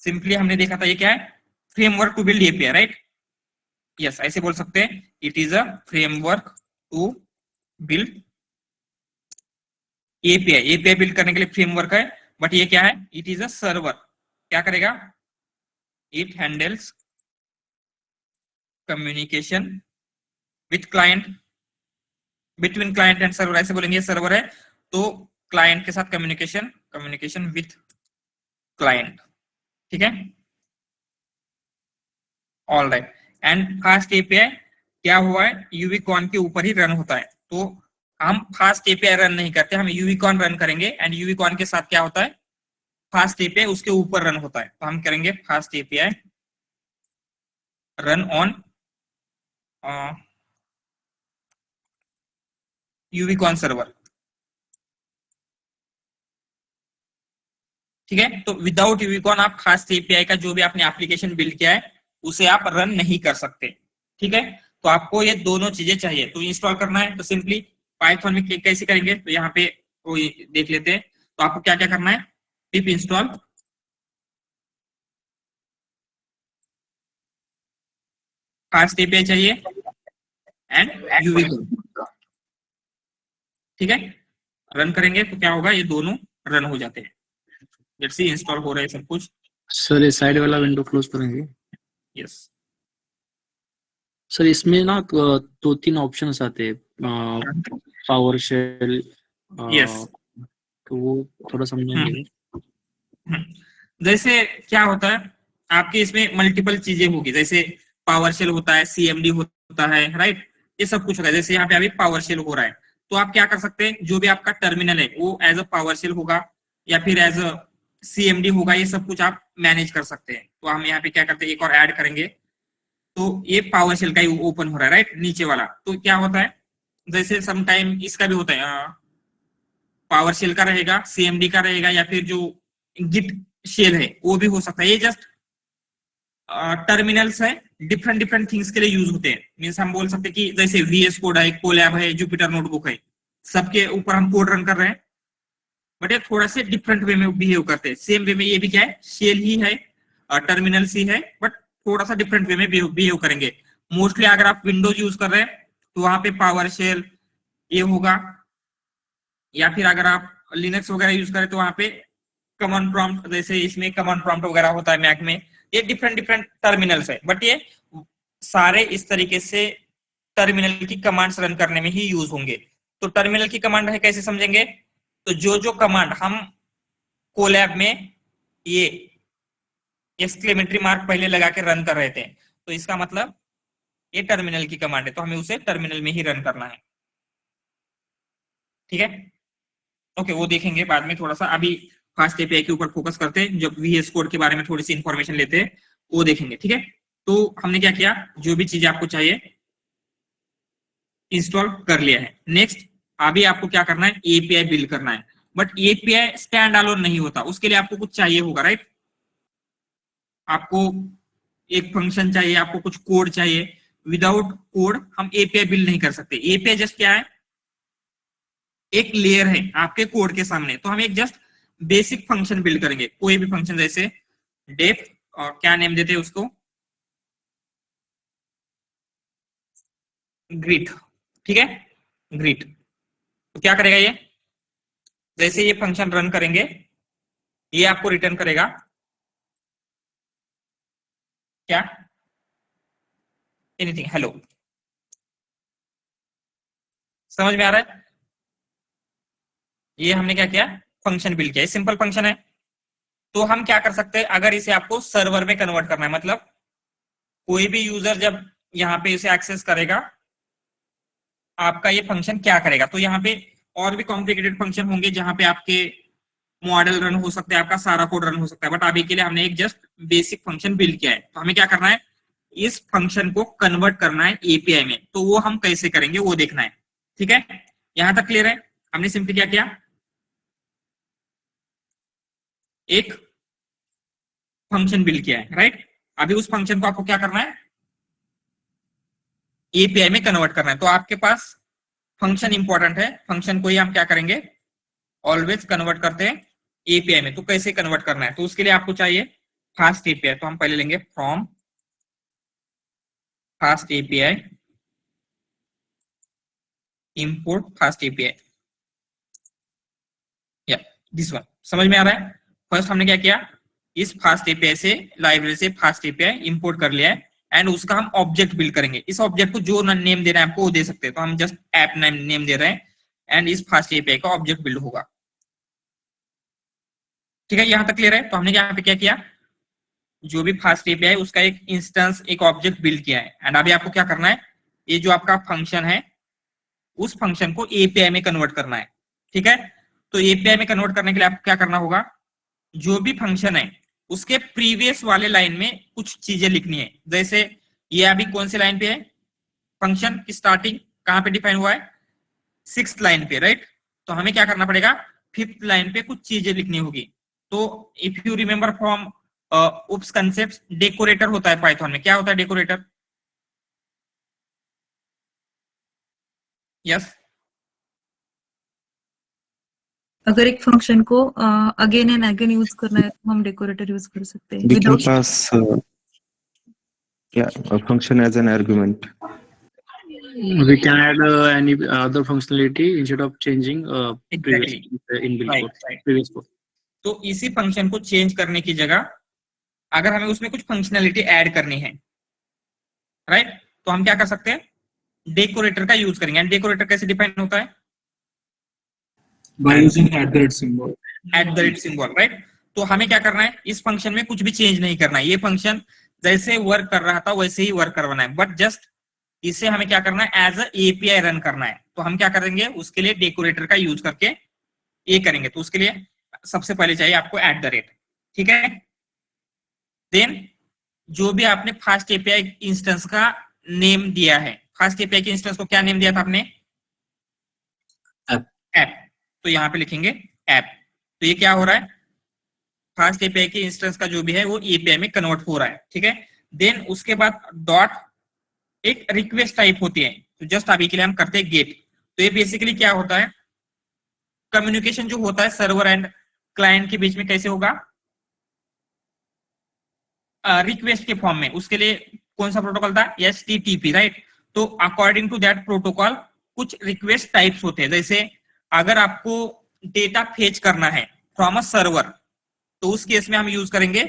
सिंपली हमने देखा था ये क्या है, framework to build API, right. Yes, ऐसे बोल सकते हैं, it is a framework to build API. API build करने के लिए फ्रेमवर्क है, बट ये क्या है, इट इज अ सर्वर। क्या करेगा, it handles communication with client, between client and server, ऐसे बोलेंगे। सर्वर है तो क्लाइंट के साथ कम्युनिकेशन विथ क्लाइंट। ठीक है, all right. And fast API क्या हुआ है, यूवीकॉन के ऊपर ही रन होता है। तो हम फास्ट एपीआई रन नहीं करते, हम यूवीकॉन रन करेंगे। एंड यूवीकॉन के साथ क्या होता है, फास्ट एपीआई उसके ऊपर रन होता है। तो हम करेंगे fast API run on Uvicorn server. ठीक है, तो विदाउट यूवीकॉन आप फास्ट एपीआई का जो भी आपने एप्लीकेशन बिल्ड किया है उसे आप रन नहीं कर सकते। ठीक है, तो आपको ये दोनों चीजें चाहिए। तो इंस्टॉल करना है तो सिंपली पाइथन में कैसे करेंगे, तो यहाँ पे वो देख लेते हैं। तो आपको क्या क्या करना है, पिप इंस्टॉल, फास्ट एपीआई चाहिए एंड यूवीकॉन। ठीक है, रन करेंगे तो क्या होगा, ये दोनों रन हो जाते हैं। लेट्स सी इंस्टॉल हो रहा है सब कुछ। सर ये साइड वाला विंडो क्लोज करेंगे। यस सर इसमें ना 2-3 ऑप्शंस आते हैं, पावर शेल, यस। तो वो थोड़ा समझेंगे। जैसे क्या होता है आपके इसमें मल्टीपल चीजें होगी, जैसे पावर शेल होता है, सीएमडी होता है, राइट, ये सब कुछ होता है। जैसे यहाँ पे अभी पावर शेल हो रहा है, तो आप क्या कर सकते हैं, जो भी आपका टर्मिनल है वो एज अ पावर शेल होगा या फिर एज अ सीएमडी होगा, ये सब कुछ आप मैनेज कर सकते हैं। तो हम यहाँ पे क्या करते हैं, एक और ऐड करेंगे, तो ये पावर शेल का ही ओपन हो रहा है, राइट, नीचे वाला। तो क्या होता है, जैसे समटाइम इसका भी होता है, पावर शेल का रहेगा, सीएमडी का रहेगा, या फिर जो गिट शेल है वो भी हो सकता है। ये जस्ट टर्मिनल्स है, डिफरेंट डिफरेंट थिंग्स के लिए यूज होते हैं। मीन्स हम बोल सकते हैं कि जैसे VS कोड है, कोलैब है, जुपिटर नोटबुक है, सबके ऊपर हम कोड रन कर रहे हैं, बट ये थोड़ा से डिफरेंट वे में बिहेव करते हैं। सेम वे में ये भी क्या है, शेल ही है, टर्मिनल्स ही है, बट थोड़ा सा डिफरेंट वे में बिहेव करेंगे। मोस्टली अगर आप विंडोज यूज कर रहे हैं तो वहां पे पावर शेल ये होगा, या फिर अगर आप लिनक्स वगैरह यूज करें तो वहां पे कमांड प्रॉम्प्ट, जैसे इसमें कमांड प्रॉम्प्ट वगैरह होता है मैक में। ये डिफरेंट डिफरेंट टर्मिनल्स है, बट ये सारे इस तरीके से टर्मिनल की कमांड्स रन करने में ही यूज होंगे। तो टर्मिनल की कमांड है कैसे समझेंगे, तो जो जो कमांड हम कोलैब में ये एक्सक्लेमेटरी मार्क पहले लगा के रन कर रहे थे, तो इसका मतलब ये टर्मिनल की कमांड है, तो हमें उसे टर्मिनल में ही रन करना है। ठीक है, ओके, वो देखेंगे बाद में। थोड़ा सा अभी फास्ट एपीआई के ऊपर फोकस करते हैं, जब VS कोड के बारे में थोड़ी सी इंफॉर्मेशन लेते हैं वो देखेंगे। ठीक है, तो हमने क्या किया, जो भी चीज आपको चाहिए इंस्टॉल कर लिया है। नेक्स्ट अभी आपको क्या करना है, एपीआई बिल्ड करना है। बट एपीआई स्टैंड अलोन नहीं होता, उसके लिए आपको कुछ चाहिए होगा, राइट। आपको एक फंक्शन चाहिए, आपको कुछ कोड चाहिए। विदाउट कोड हम एपीआई बिल्ड नहीं कर सकते। एपीआई जस्ट क्या है, एक लेयर है आपके कोड के सामने। तो हम एक जस्ट बेसिक फंक्शन बिल्ड करेंगे, कोई भी फंक्शन, जैसे डेफ, और क्या नेम देते हैं उसको, ग्रीट। ठीक है, ग्रीट। तो क्या करेगा ये, जैसे ये फंक्शन रन करेंगे ये आपको रिटर्न करेगा क्या, एनीथिंग, हेलो। समझ में आ रहा है, ये हमने क्या किया, फंक्शन बिल्ड किया। सिंपल फंक्शन है। तो हम क्या कर सकते हैं, अगर इसे आपको सर्वर में कन्वर्ट करना है, मतलब कोई भी यूजर जब यहाँ पे इसे एक्सेस करेगा, आपका ये फंक्शन क्या करेगा। तो यहाँ पे और भी कॉम्प्लिकेटेड फंक्शन होंगे जहां पे आपके मॉडल रन हो सकते हैं, आपका सारा कोड रन हो सकता है, बट अभी के लिए हमने एक जस्ट बेसिक फंक्शन बिल्ड किया है। तो हमें क्या करना है, इस फंक्शन को कन्वर्ट करना है एपीआई में। तो वो हम कैसे करेंगे वो देखना है। ठीक है, यहां तक क्लियर है। हमने सिंपली क्या किया, एक फंक्शन बिल्ड किया है, राइट। अभी उस फंक्शन को आपको क्या करना है, एपीआई में कन्वर्ट करना है। तो आपके पास फंक्शन इंपॉर्टेंट है, फंक्शन को ही हम क्या करेंगे, ऑलवेज कन्वर्ट करते हैं एपीआई में। तो कैसे कन्वर्ट करना है, तो उसके लिए आपको चाहिए फास्ट एपीआई। तो हम पहले लेंगे from fast API, import fast API, या दिस वन। समझ में आ रहा है। फर्स्ट हमने क्या किया, इस फास्ट एपीआई से, लाइब्रेरी से फास्ट एपीआई इंपोर्ट कर लिया है, एंड उसका हम ऑब्जेक्ट बिल्ड करेंगे। इस ऑब्जेक्ट को जो नेम दे रहे हैं आपको वो दे सकते हैं। तो हम जस्ट ऐप नेम दे रहे हैं, एंड इस फास्ट एपीआई का ऑब्जेक्ट बिल्ड होगा। ठीक है, यहां तक क्लियर है। तो हमने यहाँ पे क्या किया, जो भी फास्ट एपीआई उसका एक इंस्टेंस, एक ऑब्जेक्ट बिल्ड किया है। एंड अभी आपको क्या करना है, ये जो आपका फंक्शन है उस फंक्शन को एपीआई में कन्वर्ट करना है। ठीक है, तो एपीआई में कन्वर्ट करने के लिए आपको क्या करना होगा, जो भी फंक्शन है उसके प्रीवियस वाले लाइन में कुछ चीजें लिखनी है। जैसे ये अभी कौन सी लाइन पे है, फंक्शन की स्टार्टिंग कहां पे डिफाइन हुआ है, 6th लाइन पे, राइट। तो हमें क्या करना पड़ेगा, 5th लाइन पे कुछ चीजें लिखनी होगी। तो if you remember from oops concept, decorator होता है पाइथन में। क्या होता है डेकोरेटर, यस। अगर एक फंक्शन को अगेन एंड अगेन यूज करना है तो हम डेकोरेटर यूज कर सकते हैं We can without pass a function as an argument. We can add any other functionality instead of changing previous Exactly. inbuilt Right, code, right. previous code. तो इसी function को चेंज करने की जगह अगर हमें उसमें कुछ फंक्शनैलिटी ऐड करनी है, राइट, तो हम क्या कर सकते हैं, डेकोरेटर का यूज करेंगे। एंड डेकोरेटर कैसे डिफाइन होता है, By using @symbol. @Symbol, right. तो हमें क्या करना है, इस फंक्शन में कुछ भी चेंज नहीं करना है, ये फंक्शन जैसे वर्क कर रहा था वैसे ही वर्क करवाना है, बट जस्ट इसे हमें क्या करना है, एज अ एपीआई रन करना है। तो हम क्या करेंगे, उसके लिए डेकोरेटर का यूज करके ये करेंगे। तो उसके लिए सबसे पहले चाहिए आपको @, ठीक है। देन जो भी आपने फास्ट एपीआई इंस्टेंस का नेम दिया है, फास्ट एपीआई के इंस्टेंस को क्या नेम दिया था आपने, ऐप। तो यहाँ पे लिखेंगे ऐप। तो ये क्या हो रहा है, फास्ट एपीआई के इंस्टेंस का जो भी है वो एपीआई में कन्वर्ट हो रहा है, ठीक है। देन उसके बाद डॉट एक रिक्वेस्ट टाइप होती है, तो जस्ट अभी के लिए हम करते हैं गेट। तो ये बेसिकली क्या होता है, कम्युनिकेशन जो होता है सर्वर एंड क्लाइंट के बीच में कैसे होगा, रिक्वेस्ट के फॉर्म में। उसके लिए कौन सा प्रोटोकॉल था, HTTP, राइट। तो अकॉर्डिंग टू दैट प्रोटोकॉल कुछ रिक्वेस्ट टाइप्स होते हैं। जैसे अगर आपको डेटा फेच करना है फ्रॉम अ सर्वर, तो उस केस में हम यूज करेंगे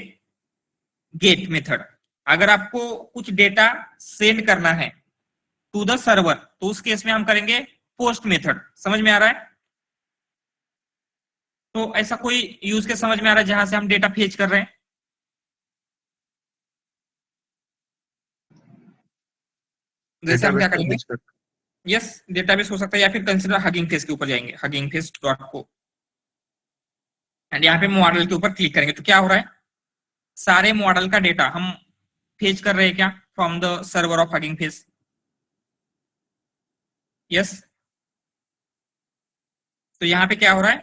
गेट मेथड। अगर आपको कुछ डेटा सेंड करना है टू द सर्वर, तो उस केस में हम करेंगे पोस्ट मेथड। समझ में आ रहा है। तो ऐसा कोई यूज के समझ में आ रहा है जहां से हम डेटा फेच कर रहे हैं, जैसे हम क्या करेंगे, यस डेटाबेस हो सकता है, या फिर कंसिडर हगिंग फेस के ऊपर जाएंगे, हगिंग फेस डॉट को, एंड यहाँ पे मॉडल के ऊपर क्लिक करेंगे। तो क्या हो रहा है, सारे मॉडल का डेटा हम फेच कर रहे हैं क्या, from the server of hugging face, yes. तो यहाँ पे क्या हो रहा है,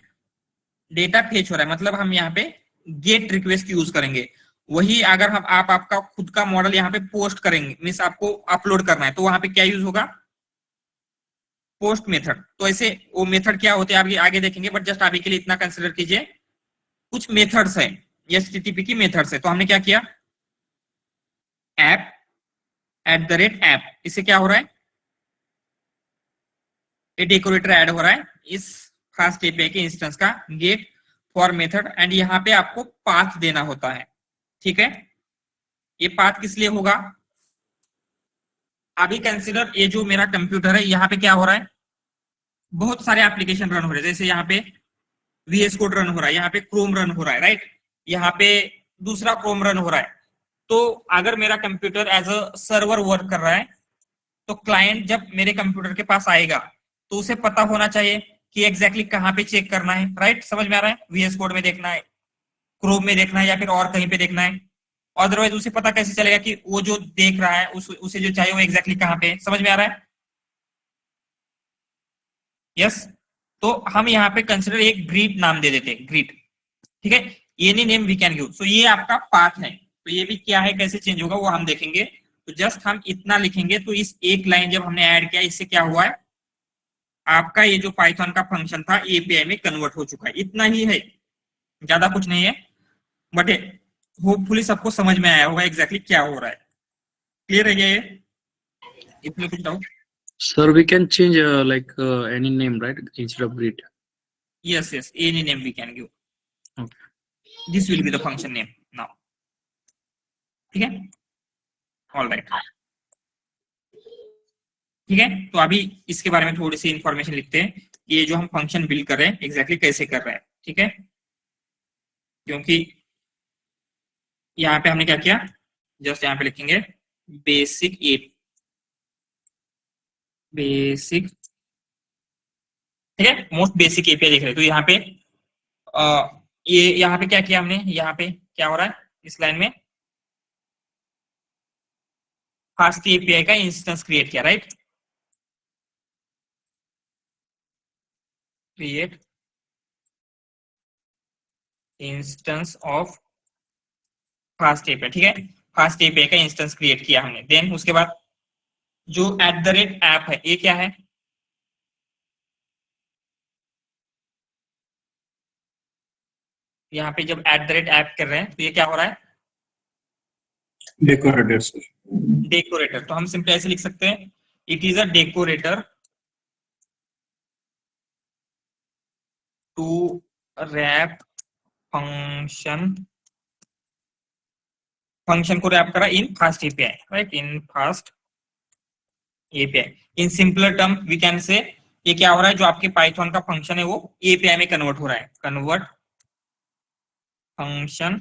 डेटा फेच हो रहा है, मतलब हम यहाँ पे गेट रिक्वेस्ट यूज करेंगे। वही अगर हम आपका खुद का मॉडल यहाँ पे पोस्ट करेंगे, मीन्स आपको अपलोड करना है, तो वहां पे क्या यूज होगा, पोस्ट मेथड। तो ऐसे वो मेथड क्या होते हैं आप आगे देखेंगे, बट जस्ट अभी के लिए इतना कंसिडर कीजिए, कुछ मेथड्स है, HTTP की मेथड्स है। तो हमने क्या किया, ऐप @ऐप, इससे क्या हो रहा है, ये डेकोरेटर ऐड हो रहा है इस फास्ट एपीआई के इंस्टेंस का गेट फॉर मेथड, एंड यहाँ पे आपको पाथ देना होता है, ठीक है। ये पाथ किस लिए होगा, अभी कंसिडर ये जो मेरा कंप्यूटर है, यहाँ पे क्या हो रहा है, बहुत सारे एप्लीकेशन रन हो रहे हैं। जैसे यहाँ पे VS कोड रन हो रहा है, यहाँ पे क्रोम रन हो रहा है, राइट, यहाँ पे दूसरा क्रोम रन हो रहा है। तो अगर मेरा computer as a server work कर रहा है, तो क्लाइंट जब मेरे कंप्यूटर के पास आएगा तो उसे पता होना चाहिए कि एग्जैक्टली कहाँ पे चेक करना है, राइट। समझ में आ रहा है, VS कोड में देखना है, क्रोम में देखना है, या फिर और कहीं पे देखना है। अदरवाइज उसे पता कैसे चलेगा कि वो जो देख रहा है उसे जो चाहिए वो एग्जैक्टली कहाँ पे, समझ में आ रहा है, यस। तो हम यहाँ पे कंसिडर एक ग्रीट नाम दे देते हैं, ग्रीट, ठीक है। Any name we can give. So ये आपका पाथ है, तो ये भी क्या है, कैसे चेंज होगा वो हम देखेंगे। तो जस्ट हम इतना लिखेंगे, तो इस एक लाइन जब हमने ऐड किया, इससे क्या हुआ है, आपका ये जो पाइथन का फंक्शन था एपीआई में कन्वर्ट हो चुका है। इतना ही है, ज्यादा कुछ नहीं है, बट होपफुली सबको समझ में आया होगा एग्जैक्टली क्या हो रहा है। क्लियर है ये, इसमें कुछ doubt? Sir, we can change any name, right? Instead of greet. Yes, any name we can give. Okay. This will be the function name now. ठीक है, ऑल राइट, ठीक है। तो अभी इसके बारे में थोड़ी सी इंफॉर्मेशन लिखते हैं, ये जो हम फंक्शन बिल्ड कर रहे हैं एग्जैक्टली कैसे कर रहे हैं, ठीक है। क्योंकि यहाँ पे हमने क्या किया, जस्ट यहाँ पे लिखेंगे बेसिक, ठीक है, मोस्ट बेसिक एपीआई देख रहे हैं। तो यहाँ पे ये यहाँ पे क्या किया हमने, यहाँ पे क्या हो रहा है इस लाइन में, फास्ट एपीआई का इंस्टेंस क्रिएट किया, right, create instance of fast API, ठीक है। फास्ट एपीआई का इंस्टेंस क्रिएट किया हमने। देन उसके बाद जो @ऐप है, ये क्या है, यहाँ पे जब @ऐप कर रहे हैं तो ये क्या हो रहा है, Decorator, sir. डेकोरेटर। तो हम सिंपली ऐसे लिख सकते हैं, it is a decorator to wrap function, function को रैप करा in fast API, right, in fast API. In simpler term we can say ये क्या हो रहा है, जो आपके पाइथन का फंक्शन है वो एपीआई में कन्वर्ट हो रहा है, convert function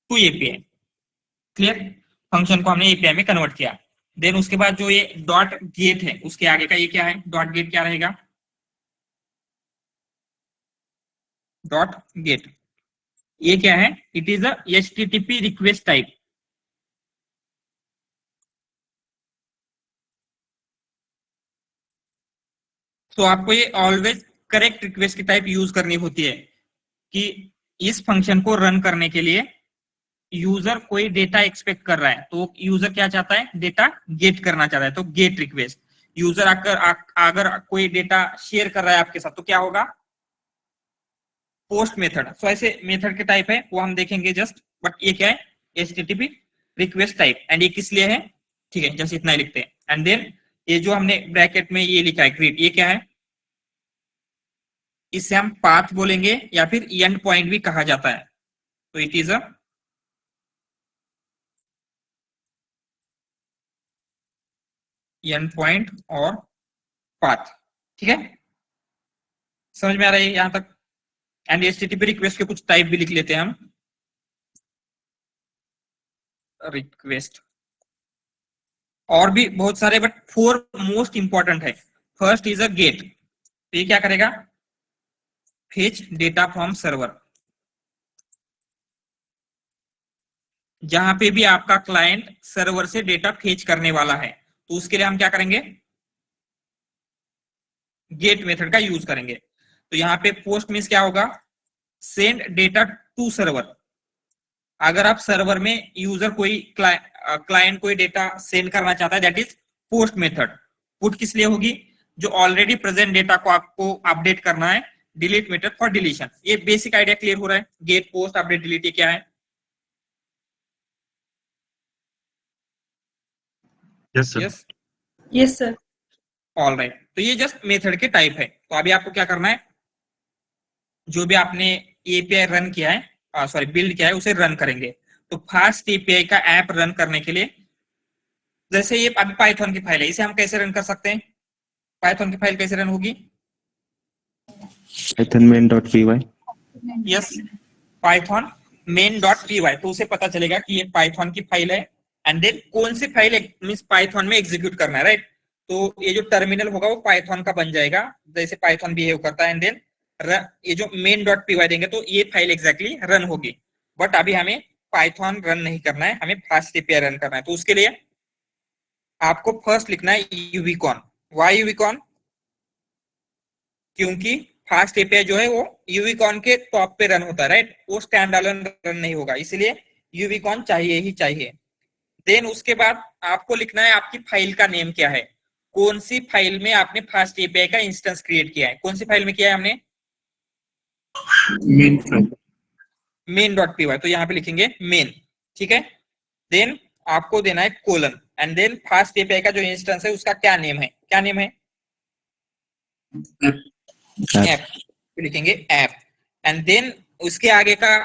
to API. Clear, function को हमने एपीआई में कन्वर्ट किया। देन उसके बाद जो ये डॉट गेट है उसके आगे का ये क्या है, डॉट गेट क्या रहेगा, डॉट गेट ये क्या है, it is a HTTP request type. तो आपको ये ऑलवेज करेक्ट रिक्वेस्ट की टाइप यूज करनी होती है कि इस फंक्शन को रन करने के लिए यूजर कोई डेटा एक्सपेक्ट कर रहा है, तो यूजर क्या चाहता है, डेटा गेट करना चाहता है, तो गेट रिक्वेस्ट। यूजर अगर कोई डेटा शेयर कर रहा है आपके साथ तो क्या होगा, पोस्ट मेथड। सो ऐसे मेथड के टाइप है वो हम देखेंगे जस्ट, बट ये क्या है, HTTP रिक्वेस्ट टाइप। एंड ये किस लिए है, ठीक है, जस्ट इतना ही लिखते हैं। एंड देन ये जो हमने ब्रैकेट में ये लिखा है ग्रीट, ये क्या है, इसे हम पाथ बोलेंगे या फिर एंड पॉइंट भी कहा जाता है। तो it is a and point और पाथ, ठीक है, समझ में आ रहा है यहां तक। एंड HTTP रिक्वेस्ट के कुछ टाइप भी लिख लेते हैं हम, रिक्वेस्ट और भी बहुत सारे, बट 4 मोस्ट इंपॉर्टेंट है। फर्स्ट इज अ गेट, तो ये क्या करेगा, फेच डेटा फ्रॉम सर्वर। जहां पे भी आपका क्लाइंट सर्वर से डेटा फेच करने वाला है तो उसके लिए हम क्या करेंगे, गेट मेथड का यूज करेंगे। तो यहाँ पे पोस्ट मीन्स क्या होगा, सेंड डेटा टू सर्वर। अगर आप सर्वर में यूजर कोई क्लाइंट कोई डेटा सेंड करना चाहता है, that is post method. Put किस लिए होगी, जो ऑलरेडी प्रेजेंट डेटा को आपको अपडेट करना है। Delete method for deletion. ये बेसिक आइडिया क्लियर हो रहा है, गेट पोस्ट अपडेट डिलीट ये क्या है। Yes sir. Yes yes sir. All right, तो ये जस्ट मेथड के टाइप है। तो अभी आपको क्या करना है, जो भी आपने एपीआई रन किया है, सॉरी बिल्ड किया है, उसे रन करेंगे। तो फास्ट एपीआई का ऐप रन करने के लिए, जैसे ये अभी पाइथन की फाइल है, इसे हम कैसे रन कर सकते हैं, पाइथन की फाइल कैसे रन होगी, python main.py। Yes, Python main.py। तो उसे पता चलेगा कि ये पाइथन की फाइल है। एंड देन कौन सी फाइल मींस पाइथन में एग्जीक्यूट करना है, राइट। तो ये जो टर्मिनल होगा वो पाइथन का बन जाएगा, जैसे पाइथन बिहेव करता है। एंड देन ये जो main.py देंगे तो ये फाइल एग्जैक्टली रन होगी। बट अभी हमें पाइथन रन नहीं करना है, हमें फास्ट एपीआई रन करना है। तो उसके लिए आपको फर्स्ट लिखना है यूविकॉन। वाई यूविकॉन, क्योंकि फास्ट एपीआई जो है वो यूविकॉन के टॉप पे रन होता है, राइट, वो स्टैंड अलोन रन नहीं होगा, इसलिए यूविकॉन चाहिए ही चाहिए। देन उसके बाद आपको लिखना है आपकी फाइल का नेम क्या है, कौन सी फाइल में आपने फास्ट एपीआई का इंस्टेंस क्रिएट किया है, कौन सी फाइल में किया है हमने, main file। main.py। तो यहाँ पे लिखेंगे मेन, ठीक है। देन आपको देना है colon, and then FastAPI का जो इंस्टेंस है उसका क्या नेम है, क्या नेम है, ऐप, लिखेंगे ऐप। एंड देन उसके आगे का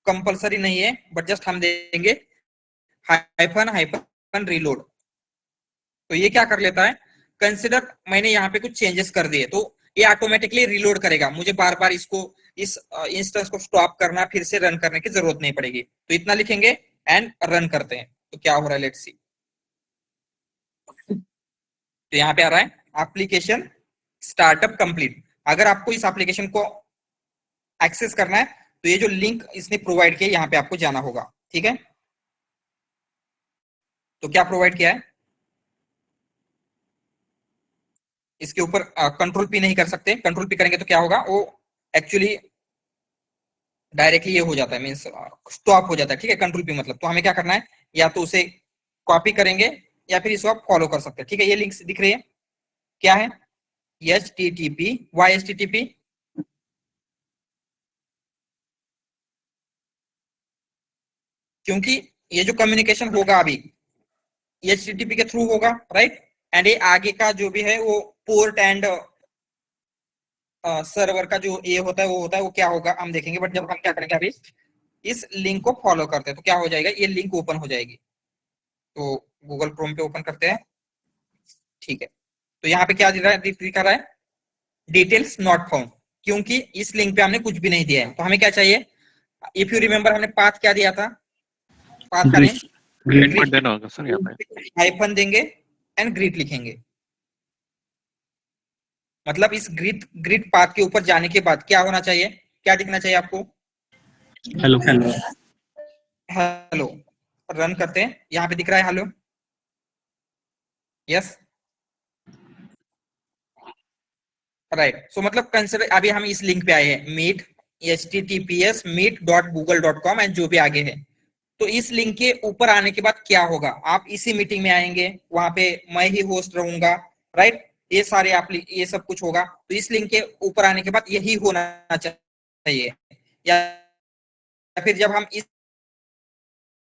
कंपलसरी नहीं है, बट जस्ट हम देंगे हाइफन हाइफन रीलोड। तो ये क्या कर लेता है, कंसिडर मैंने यहाँ पे कुछ चेंजेस कर दिए तो ये ऑटोमेटिकली रीलोड करेगा, मुझे बार बार इसको इस इंस्टेंस को स्टॉप करना फिर से रन करने की जरूरत नहीं पड़ेगी। तो इतना लिखेंगे एंड रन करते हैं तो क्या हो रहा है, लेट्स सी। तो यहाँ पे आ रहा है एप्लीकेशन स्टार्टअप कंप्लीट। अगर आपको इस एप्लीकेशन को एक्सेस करना है तो ये जो लिंक इसने प्रोवाइड किया यहाँ पे आपको जाना होगा, ठीक है। तो क्या प्रोवाइड किया है, इसके ऊपर कंट्रोल पी नहीं कर सकते, कंट्रोल पी करेंगे तो क्या होगा, वो एक्चुअली डायरेक्टली ये हो जाता है, मींस स्टॉप हो जाता है, ठीक है, कंट्रोल पी मतलब। तो हमें क्या करना है, या तो उसे कॉपी करेंगे या फिर इसको आप फॉलो कर सकते हैं, ठीक है। ये लिंक्स दिख रही है, क्या है, HTTP। वाई HTTP, क्योंकि ये जो कम्युनिकेशन होगा अभी HTTP के थ्रू होगा, राइट। एंड ये आगे का जो भी है वो पोर्ट एंड सर्वर का जो ये होता है वो क्या होगा हम देखेंगे। बट जब हम क्या करेंगे, अभी इस लिंक को फॉलो करते हैं तो क्या हो जाएगा, ये लिंक ओपन हो जाएगी। तो गूगल क्रोम पे ओपन करते हैं, ठीक है। तो यहाँ पे क्या दिखा रहा है, डिटेल्स नॉट फाउंड, क्योंकि इस लिंक पे हमने कुछ भी नहीं दिया है। तो हमें क्या चाहिए, इफ यू रिमेम्बर हमने पाथ क्या दिया था, पाथ का नेम ग्रीट देना होगा सर यहाँ पे, हाइफन देंगे एंड ग्रीट लिखेंगे। मतलब इस ग्रीट पाथ के ऊपर जाने के बाद क्या होना चाहिए, क्या दिखना चाहिए आपको, हेलो हेलो हेलो। रन करते हैं, यहाँ पे दिख रहा है हेलो, यस, राइट। सो मतलब कंसिडर, अभी हम इस लिंक पे आए हैं meet https meet.google.com एंड जो भी आगे है। तो इस लिंक के ऊपर आने के बाद क्या होगा, आप इसी मीटिंग में आएंगे, वहां पे मैं ही होस्ट रहूंगा, राइट। ये सारे आप ये सब कुछ होगा। तो इस लिंक के ऊपर आने के बाद यही होना चाहिए, या फिर जब हम इस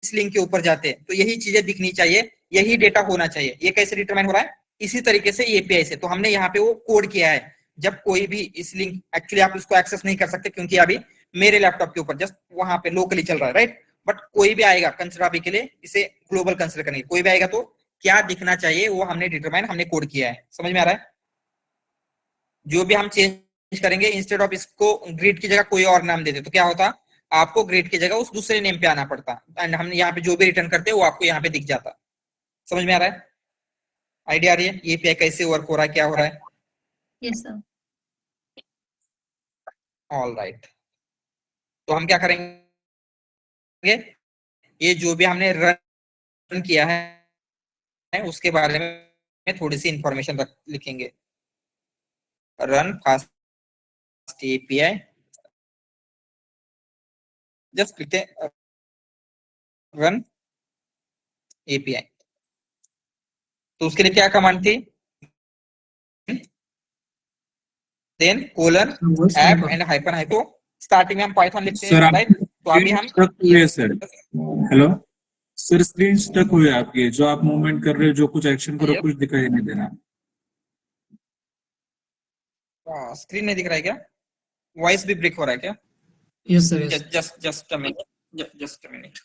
लिंक के ऊपर जाते हैं तो यही चीजें दिखनी चाहिए, यही डेटा होना चाहिए। ये कैसे डिटरमाइन हो रहा है, इसी तरीके से एपीआई से। तो हमने यहाँ पे वो कोड किया है, जब कोई भी इस लिंक, एक्चुअली आप इसको एक्सेस नहीं कर सकते क्योंकि अभी मेरे लैपटॉप के ऊपर जस्ट वहां पे लोकली चल रहा है, राइट। बट कोई भी आएगा, कंसिडर अभी के लिए इसे ग्लोबल कंसिडर करेंगे, कोई भी आएगा तो क्या दिखना चाहिए वो हमने डिटरमाइन, हमने कोड किया है। समझ में आ रहा है। जो भी हम चेंज करेंगे, इंस्टेड ऑफ इसको ग्रिड की जगह कोई और नाम देते तो क्या होता, आपको ग्रिड की जगह उस दूसरे नेम पे आना पड़ता, एंड हम यहाँ पे जो भी रिटर्न करते हैं वो आपको यहाँ पे दिख जाता। समझ में आ रहा है, आइडिया आ रही है, ये पे कैसे वर्क हो रहा है, क्या हो रहा है। Yes, sir. All right. तो हम क्या करेंगे, ये जो भी हमने रन किया है उसके बारे में थोड़ी सी इंफॉर्मेशन लिखेंगे। रन फास्ट एपीआई, जस्ट लिखते हैं रन एपीआई। तो उसके लिए क्या कमांड थी, then colon app and hyphen हाइपो। स्टार्टिंग में हम पाइथन लिखते सर हैं, आप राइट। तो अभी हम स्टक हुए sir, hello sir, screen stuck हुए आपकी, जो आप मूवमेंट कर रहे हो, जो कुछ एक्शन करो, कुछ दिखाई नहीं दे रहा। स्क्रीन नहीं दिख रहा है क्या, वॉइस भी ब्रेक हो रहा है क्या। Yes, sir. Yes. Just a minute, just a minute.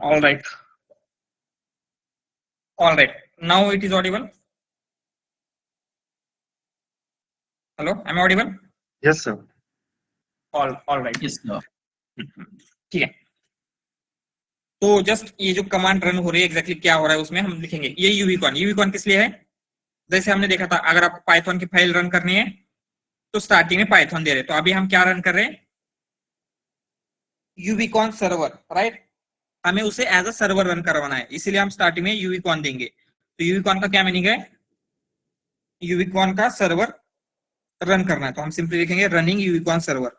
All right. All right. Now it is audible. Hello, am I audible? Yes, sir. All right. Yes, sir. ठीक है। तो जस्ट ये जो कमांड रन हो रही है एग्जैक्टली क्या हो रहा है उसमें हम लिखेंगे। ये यूविकॉन किस लिए है, जैसे हमने देखा था अगर आपको पाइथन की फाइल रन करनी है तो स्टार्टिंग में पाइथन दे रहे, तो अभी हम क्या रन कर रहे हैं, यूविकॉन सर्वर, राइट। हमें उसे एज अ सर्वर रन करवाना है, इसीलिए हम स्टार्टिंग में यूविकॉन देंगे। तो यूविकॉन का क्या मीनिंग है, यूविकॉन का सर्वर रन करना है, तो हम सिंपली लिखेंगे running Uvicorn server.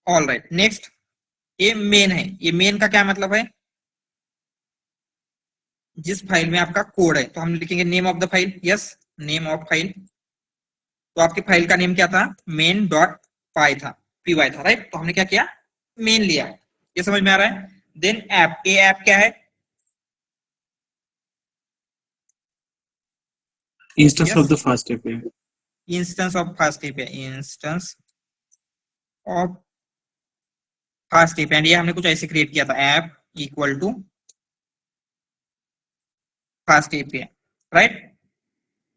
All right, next ये मेन है। ये मेन का क्या मतलब है, जिस फाइल में आपका कोड है, तो हम लिखेंगे name of the file, yes, name of file. तो आपकी फाइल का नेम क्या था, मेन डॉट पाई था, पीवाई था, राइट। तो हमने क्या किया, मेन लिया, ये समझ में आ रहा है। देन ऐप, ये ऐप क्या है, instance of the FastAPI, instance of FastAPI, instance of FastAPI. ये हमने कुछ ऐसे क्रिएट किया था, app equal to fast API, right.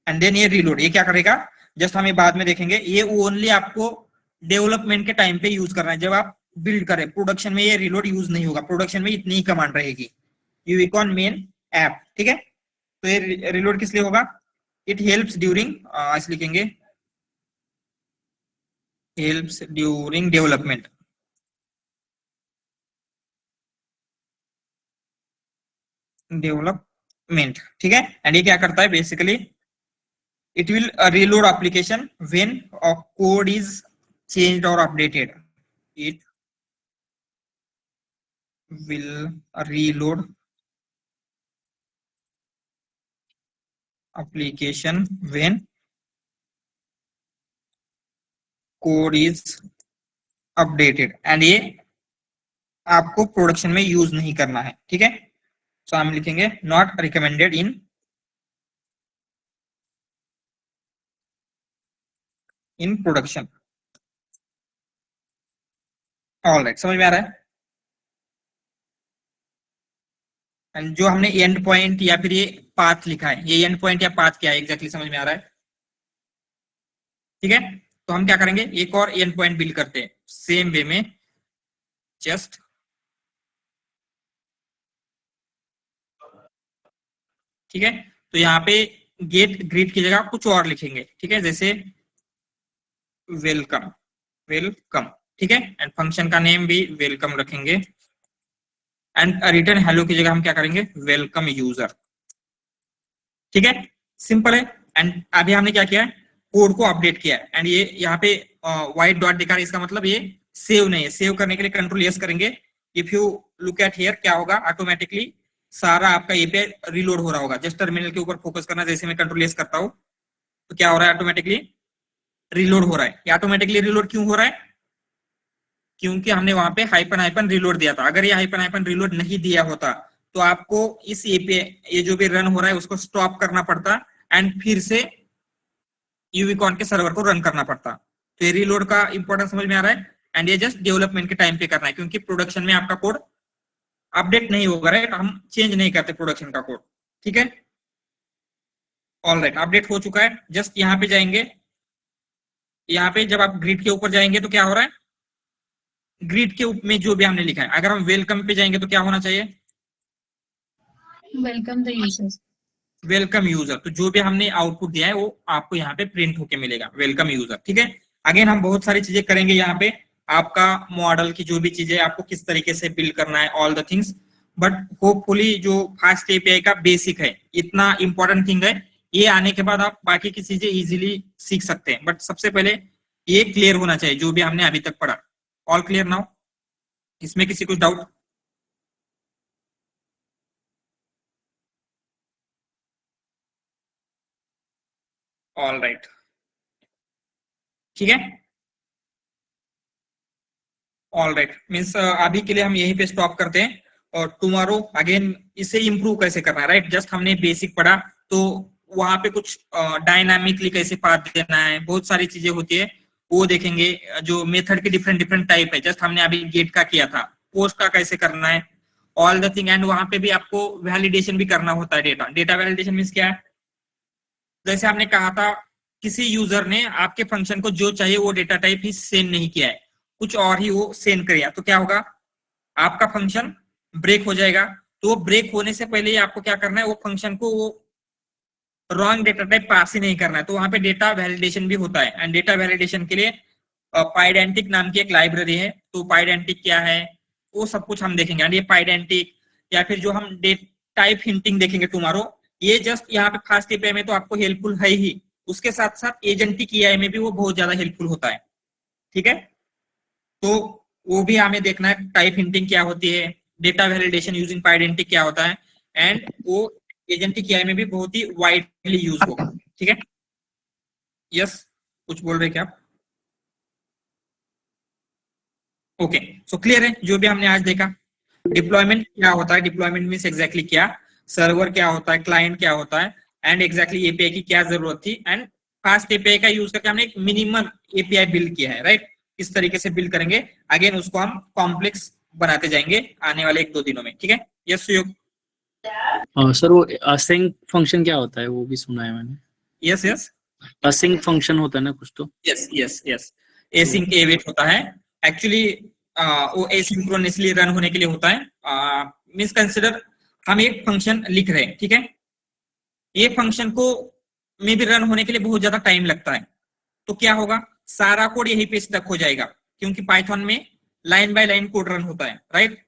And then ये रीलोड, ये क्या करेगा, जस्ट हम ये बाद में देखेंगे, ये ओनली आपको डेवलपमेंट के टाइम पे यूज करना है। जब आप बिल्ड करें प्रोडक्शन में ये रीलोड यूज नहीं होगा, प्रोडक्शन में इतनी ही कमांड रहेगी, यूविकॉन मेन ऐप, ठीक है। तो ये रीलोड किस लिए होगा, इट हेल्प्स ड्यूरिंग, ऐसे लिखेंगे हेल्प्स ड्यूरिंग डेवलपमेंट, डेवलपमेंट, ठीक है। एंड ये क्या करता है basically, it will reload application when a code is changed or updated. It will reload application when code is updated, and ये आपको प्रोडक्शन में यूज नहीं करना है, ठीक है। सो हम लिखेंगे not recommended in production. Alright, समझ में आ रहा है। एंड जो हमने एंड पॉइंट या फिर ये पाथ लिखा है, ये एंड पॉइंट या पाथ क्या है एग्जैक्टली समझ में आ रहा है, ठीक है। तो हम क्या करेंगे, एक और एंड पॉइंट बिल्ड करते हैं सेम वे में, जस्ट ठीक है। तो यहाँ पे गेट ग्रीट की जगह कुछ और लिखेंगे, ठीक है, जैसे वेलकम, वेलकम, ठीक है। एंड फंक्शन का नेम भी वेलकम रखेंगे, एंड रिटर्न हेलो की जगह हम क्या करेंगे, वेलकम यूजर, ठीक है। सिंपल है। एंड अभी हमने क्या किया है, कोड को अपडेट किया है, एंड ये यहाँ पे व्हाइट डॉट दिखा रहा है, इसका मतलब ये सेव नहीं है। सेव करने के लिए कंट्रोल एस करेंगे। If you look at here, क्या होगा, ऑटोमेटिकली सारा आपका एपीआई रिलोड हो रहा होगा। जस्ट टर्मिनल के ऊपर फोकस करना, जैसे मैं कंट्रोल एस करता हूं तो क्या हो रहा है, ऑटोमेटिकली रिलोड हो रहा है। ये ऑटोमेटिकली रिलोड क्यों हो रहा है, क्योंकि हमने वहां पे हाइपन हाइपन रिलोड दिया था। अगर ये हाइपन हाइपन रिलोड नहीं दिया होता तो आपको इस एपीआई ये जो भी रन हो रहा है उसको स्टॉप करना पड़ता, एंड फिर से यूविकॉन के सर्वर को रन करना पड़ता। तो ये रिलोड का इंपॉर्टेंस समझ में आ रहा है। एंड ये जस्ट डेवलपमेंट के टाइम पे करना है, क्योंकि प्रोडक्शन में आपका कोड अपडेट नहीं होगा, राइट। हम चेंज नहीं करते प्रोडक्शन का कोड, ठीक है। ऑलराइट, अपडेट हो चुका है। जस्ट यहाँ पे जाएंगे, यहाँ पे जब आप ग्रिड के ऊपर जाएंगे तो क्या हो रहा है, ग्रिड के ऊपर में जो भी हमने लिखा है, अगर हम वेलकम पे जाएंगे तो क्या होना चाहिए, welcome the users. Welcome user. तो जो भी हमने आउटपुट दिया है वो आपको यहाँ पे प्रिंट होके मिलेगा, वेलकम यूजर, ठीक है। अगेन हम बहुत सारी चीजें करेंगे यहाँ पे, आपका मॉडल की जो भी चीजें आपको किस तरीके से बिल्ड करना है, all the things. But hopefully जो फास्ट एपीआई का बेसिक है, इतना इंपॉर्टेंट थिंग है, ये आने के बाद आप बाकी की चीजें इजीली सीख सकते हैं। बट सबसे पहले ये क्लियर होना चाहिए जो भी हमने अभी तक पढ़ा। ऑल क्लियर नाउ, इसमें किसी कुछ डाउट? ऑल राइट, ठीक है। ऑल राइट, मीन्स अभी के लिए हम यहीं पे स्टॉप करते हैं, और टुमारो अगेन इसे इंप्रूव कैसे करना है, राइट। जस्ट हमने बेसिक पढ़ा, तो वहां पे कुछ डायनामिकली कैसे पाथ देना है, बहुत सारी चीजें होती है, वो देखेंगे। जो मेथड के डिफरेंट डिफरेंट टाइप है, जस्ट हमने अभी गेट का किया था, पोस्ट का कैसे करना है, ऑल द थिंग। एंड वहां पे भी आपको वैलिडेशन भी करना होता है, डेटा वैलिडेशन मीन्स क्या है, जैसे हमने कहा था किसी यूजर ने आपके फंक्शन को जो चाहिए वो डेटा टाइप ही सेंड नहीं किया है, कुछ और ही वो सेंड किया, तो क्या होगा, आपका फंक्शन ब्रेक हो जाएगा। तो वो ब्रेक होने से पहले ही आपको क्या करना है, वो फंक्शन को वो रॉन्ग डेटा टाइप पास ही नहीं करना है। तो वहां पे डेटा वैलिडेशन भी होता है, एंड डेटा वैलिडेशन के लिए पाइडेंटिक नाम की एक लाइब्रेरी है। तो पाइडेंटिक क्या है वो सब कुछ हम देखेंगे। एंड ये पाइडेंटिक या फिर जो हम डेटा टाइप हिंटिंग देखेंगे टुमारो, ये जस्ट यहाँ पे फास्ट एपीआई में तो आपको हेल्पफुल है ही, उसके साथ साथ एजेंटिक एआई में भी वो बहुत ज्यादा हेल्पफुल होता है, ठीक है। तो वो भी हमें देखना है, टाइप हिंटिंग क्या होती है, डेटा वैलिडेशन यूजिंग पाइडेंटिक क्या होता है, एंड वो एजेंटिक एआई में भी बहुत ही वाइडली यूज होगा, ठीक है। यस, कुछ बोल रहे क्या आप? ओके, सो क्लियर है जो भी हमने आज देखा। डिप्लॉयमेंट क्या होता है, डिप्लॉयमेंट मींस एग्जैक्टली क्या, सर्वर क्या होता है, क्लाइंट क्या होता है, एंड एग्जैक्टली एपीआई की क्या जरूरत थी, एंड फास्ट एपीआई का यूज करके हमने एक मिनिमम एपीआई बिल्ड किया है, राइट। इस तरीके से बिल्ड करेंगे, अगेन उसको हम कॉम्प्लेक्स बनाते जाएंगे आने वाले 1-2 दिनों में, ठीक है। यस सुयोग? सर वो असिंक फंक्शन क्या होता है, वो भी सुना है मैंने। यस यस असिंक फंक्शन होता है ना कुछ तो। Yes yes yes, async await होता है एक्चुअली। वो एसिंक्रोनसली रन होने के लिए होता है। मींस कंसिडर हम एक फंक्शन लिख रहे हैं, ठीक है, ये फंक्शन को में भी रन होने के लिए बहुत ज्यादा टाइम लगता है, तो क्या होगा, सारा कोड यहीं पे स्टक हो जाएगा, क्योंकि पाइथन में line by line code run होता है, राइट।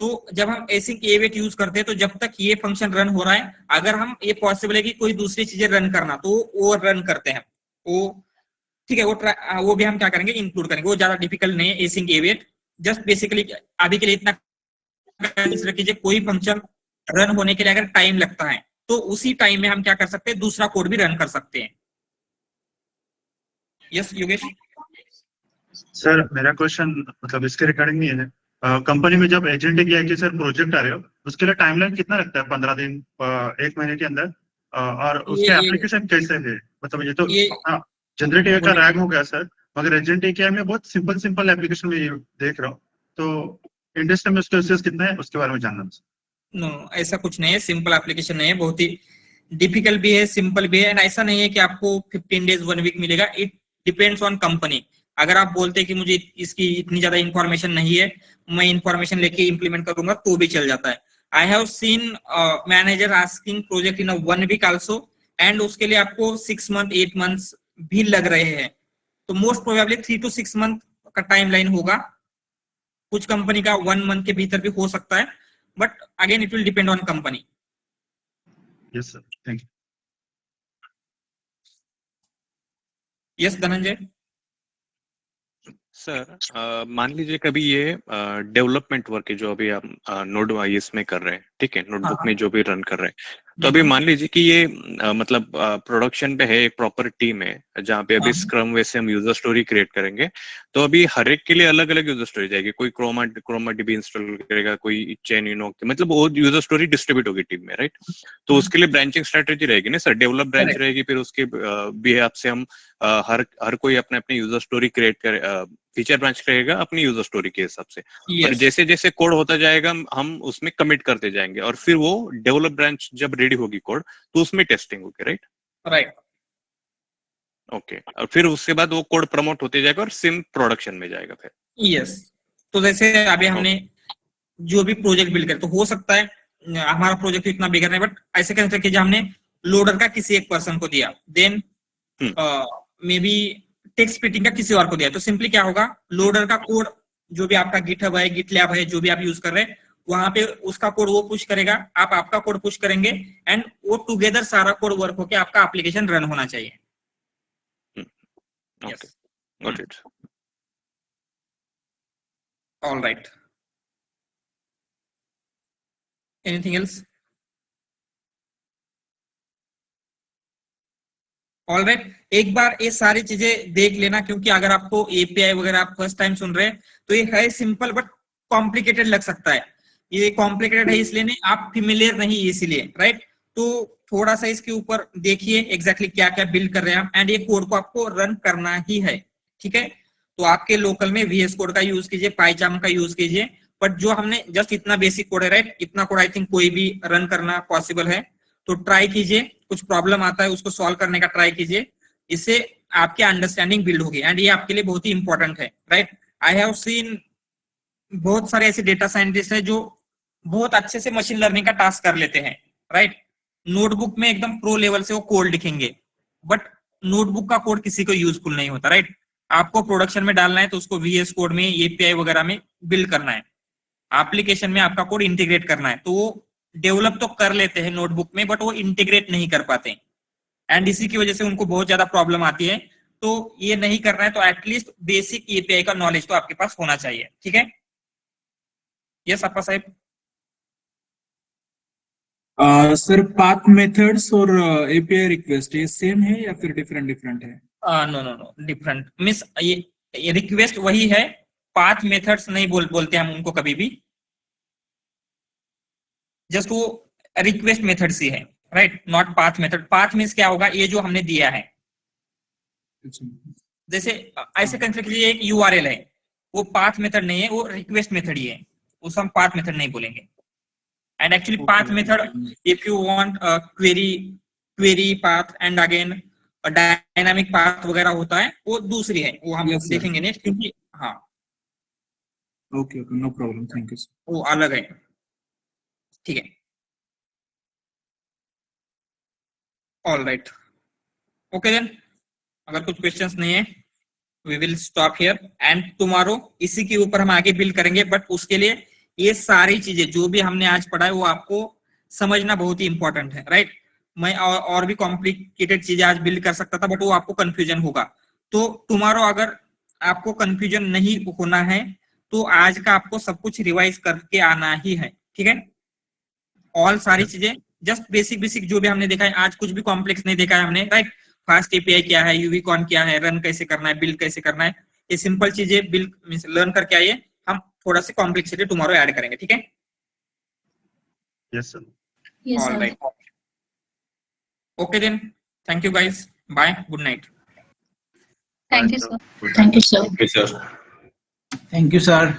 तो जब हम एसिंक एवेट यूज करते हैं तो जब तक ये फंक्शन रन हो रहा है, अगर हम ये पॉसिबल है कि कोई दूसरी चीजें रन करना, तो वो रन करते हैं वो, ठीक है। वो भी हम क्या करेंगे, इंक्लूड करेंगे, वो ज्यादा डिफिकल्ट नहीं है एसिंक एवेट। जस्ट बेसिकली अभी के लिए इतना कीजिए, कोई फंक्शन रन होने के लिए अगर टाइम लगता है तो उसी टाइम में हम क्या कर सकते हैं, दूसरा कोड भी रन कर सकते हैं। यस योगेश? सर मेरा क्वेश्चन मतलब इसके रिगार्डिंग नहीं है। कंपनी में जब एजेंटिक एआई के सर प्रोजेक्ट आ रहे हो उसके लिए टाइमलाइन कितना लगता है? 15 दिन, 1 महीने के अंदर? और उसके एप्लीकेशन कैसे है? मतलब ये तो जनरेटिव का रैग हो गया सर, मगर एजेंटिक एआई में बहुत सिंपल सिंपल एप्लीकेशन में देख रहा हूँ, तो इंडस्ट्री में उसका यूसेज कितना है उसके बारे में जानना है। नो, ऐसा कुछ नहीं है, सिंपल एप्लीकेशन नहीं है, बहुत ही डिफिकल्ट भी है, सिंपल भी है। एंड ऐसा नहीं है कि आपको 15 डेज 1 वीक मिलेगा, इट डिपेंड्स ऑन कंपनी। अगर आप बोलते हैं कि मुझे इसकी इतनी ज्यादा इंफॉर्मेशन नहीं है, मैं इंफॉर्मेशन लेके इंप्लीमेंट करूंगा, तो भी चल जाता है। I have seen manager asking project in 1 week also, and उसके लिए आपको 6 मंथ 8 मंथ्स भी लग रहे हैं। तो मोस्ट प्रोबेबली 3 to 6 मंथ का टाइमलाइन होगा। कुछ कंपनी का 1 मंथ के भीतर भी हो सकता है, but again it will depend on company. Yes sir, thank you. Yes Dhananjay. Sir मान लीजिए कभी ये डेवलपमेंट वर्क है जो अभी आप नोड वाइज में कर रहे हैं, ठीक है, नोटबुक हाँ। में जो भी रन कर रहे हैं, तो अभी मान लीजिए कि ये मतलब प्रोडक्शन पे है, एक प्रॉपर टीम है जहाँ पे अभी हाँ। स्क्रम वैसे हम यूजर स्टोरी क्रिएट करेंगे, तो अभी हर एक के लिए अलग अलग यूजर स्टोरी जाएगी। कोई क्रोमा डीबी इंस्टॉल करेगा, कोई चेन यूनो, मतलब वो यूजर स्टोरी डिस्ट्रीब्यूट होगी टीम में, राइट? तो उसके लिए ब्रांचिंग स्ट्रेटेजी रहेगी ना सर, डेवलप ब्रांच Correct. रहेगी, फिर उसके बिहाफ से हम हर कोई अपने अपने यूजर स्टोरी क्रिएट करे, फीचर ब्रांच करेगा अपनी यूजर स्टोरी के हिसाब से। Yes. और जैसे जैसे कोड होता जाएगा हम उसमें कमिट करते जाएंगे, और फिर वो डेवलप ब्रांच जब रेडी होगी कोड तो उसमें टेस्टिंग होगी, राइट? राइट। ओके, और फिर उसके बाद वो कोड प्रमोट होते जाएगा और सिम प्रोडक्शन में जाएगा फिर। यस। तो जैसे अभी हमने जो भी प्रोजेक्ट बिल्ड करे, तो हो सकता है हमारा प्रोजेक्ट इतना बिगड़ नहीं, बट ऐसे कंसिडर कीजिए हमने लोडर का किसी एक पर्सन को दिया, then maybe text splitting का किसी और को दिया, तो सिंपली क्या होगा, लोडर का कोड जो भी आपका गिटहब है, गिटलैब है, जो भी आप यूज कर रहे हैं, वहां पे उसका कोड वो पुश करेगा, आप आपका कोड पुश करेंगे, एंड वो टुगेदर सारा कोड वर्क होके आपका एप्लीकेशन रन होना चाहिए। Okay, got it. All right, anything else? All right, एक बार ये सारी चीजें देख लेना, क्योंकि अगर आपको एपीआई वगैरह आप फर्स्ट टाइम सुन रहे हैं तो ये है सिंपल बट कॉम्प्लिकेटेड लग सकता है। ये कॉम्प्लिकेटेड है इसलिए नहीं, आप फेमिलियर नहीं इसलिए, राइट? तो थोड़ा सा इसके ऊपर देखिए एग्जैक्टली क्या क्या बिल्ड कर रहे हैं हम, एंड ये कोड को आपको रन करना ही है, ठीक है? तो आपके लोकल में VS कोड का यूज कीजिए, पाइचार्म का यूज कीजिए, बट जो हमने जस्ट इतना बेसिक कोड है, राइट, इतना कोड आई थिंक कोई भी रन करना पॉसिबल है। तो ट्राई कीजिए, कुछ प्रॉब्लम आता है उसको सॉल्व करने का ट्राई कीजिए, इससे आपकी अंडरस्टैंडिंग बिल्ड होगी, एंड ये आपके लिए बहुत ही इंपॉर्टेंट है, राइट? आई हैव सीन बहुत सारे ऐसे डेटा साइंटिस्ट हैं जो बहुत अच्छे से मशीन लर्निंग का टास्क कर लेते हैं, राइट? नोटबुक में एकदम प्रो लेवल से वो कोड लिखेंगे, बट नोटबुक का कोड किसी को यूजफुल नहीं होता, राइट? आपको प्रोडक्शन में डालना है तो उसको VS कोड में, API वगैरह में बिल्ड करना है, एप्लीकेशन में आपका कोड इंटीग्रेट करना है, तो वो डेवलप तो कर लेते हैं नोटबुक में, बट वो इंटीग्रेट नहीं कर पाते, एंड इसी की वजह से उनको बहुत ज्यादा प्रॉब्लम आती है। तो ये नहीं करना है तो एटलीस्ट बेसिक API का नॉलेज तो आपके पास होना चाहिए, ठीक है? Yes Appa Sahab. Sir path methods और एपीआई रिक्वेस्ट ये सेम है या फिर डिफरेंट डिफरेंट है? No no no, different means ये रिक्वेस्ट वही है, पाथ मेथड्स नहीं बोलते हम उनको कभी भी, जस्ट वो रिक्वेस्ट मेथड्स ही है, right? Not path method. Path means क्या होगा, ये जो हमने दिया है, जैसे ऐसे कंसिडर कीजिए एक URL है, वो पाथ मेथड नहीं है, वो रिक्वेस्ट मेथड ही है, उसको हम पाथ मेथड नहीं बोलेंगे। And actually path method, if you want query path and again dynamic path वगैरह होता है, वो दूसरी है, वो हम देखेंगे नेक्स्ट, क्योंकि हाँ okay okay, no problem, thank you. वो अलग है, ठीक है? ऑल राइट, ओके देन, अगर कुछ क्वेश्चंस नहीं है we will stop here, and tomorrow इसी के ऊपर हम आगे बिल्ड करेंगे, बट उसके लिए ये सारी चीजें जो भी हमने आज पढ़ा है वो आपको समझना बहुत ही इंपॉर्टेंट है, राइट? मैं और भी कॉम्प्लिकेटेड चीजें आज बिल्ड कर सकता था, बट वो आपको कंफ्यूजन होगा। तो टुमारो अगर आपको कंफ्यूजन नहीं होना है तो आज का आपको सब कुछ रिवाइज करके आना ही है, ठीक है? ऑल सारी चीजें जस्ट बेसिक बेसिक जो भी हमने देखा है आज, कुछ भी कॉम्प्लेक्स नहीं देखा है हमने, राइट? फास्ट API क्या है, यूवीकॉन क्या है, रन कैसे करना है, बिल्ड कैसे करना है, ये सिंपल चीजें बिल्ड लर्न करके आइए, हम थोड़ा सी कॉम्प्लेक्सिटी टुमारो ऐड करेंगे, ठीक है? Yes sir. Yes, All sir. right. Okay then. Thank you guys. Bye. Good night. Thank you, sir. Good. Thank you, sir. Thank you, sir.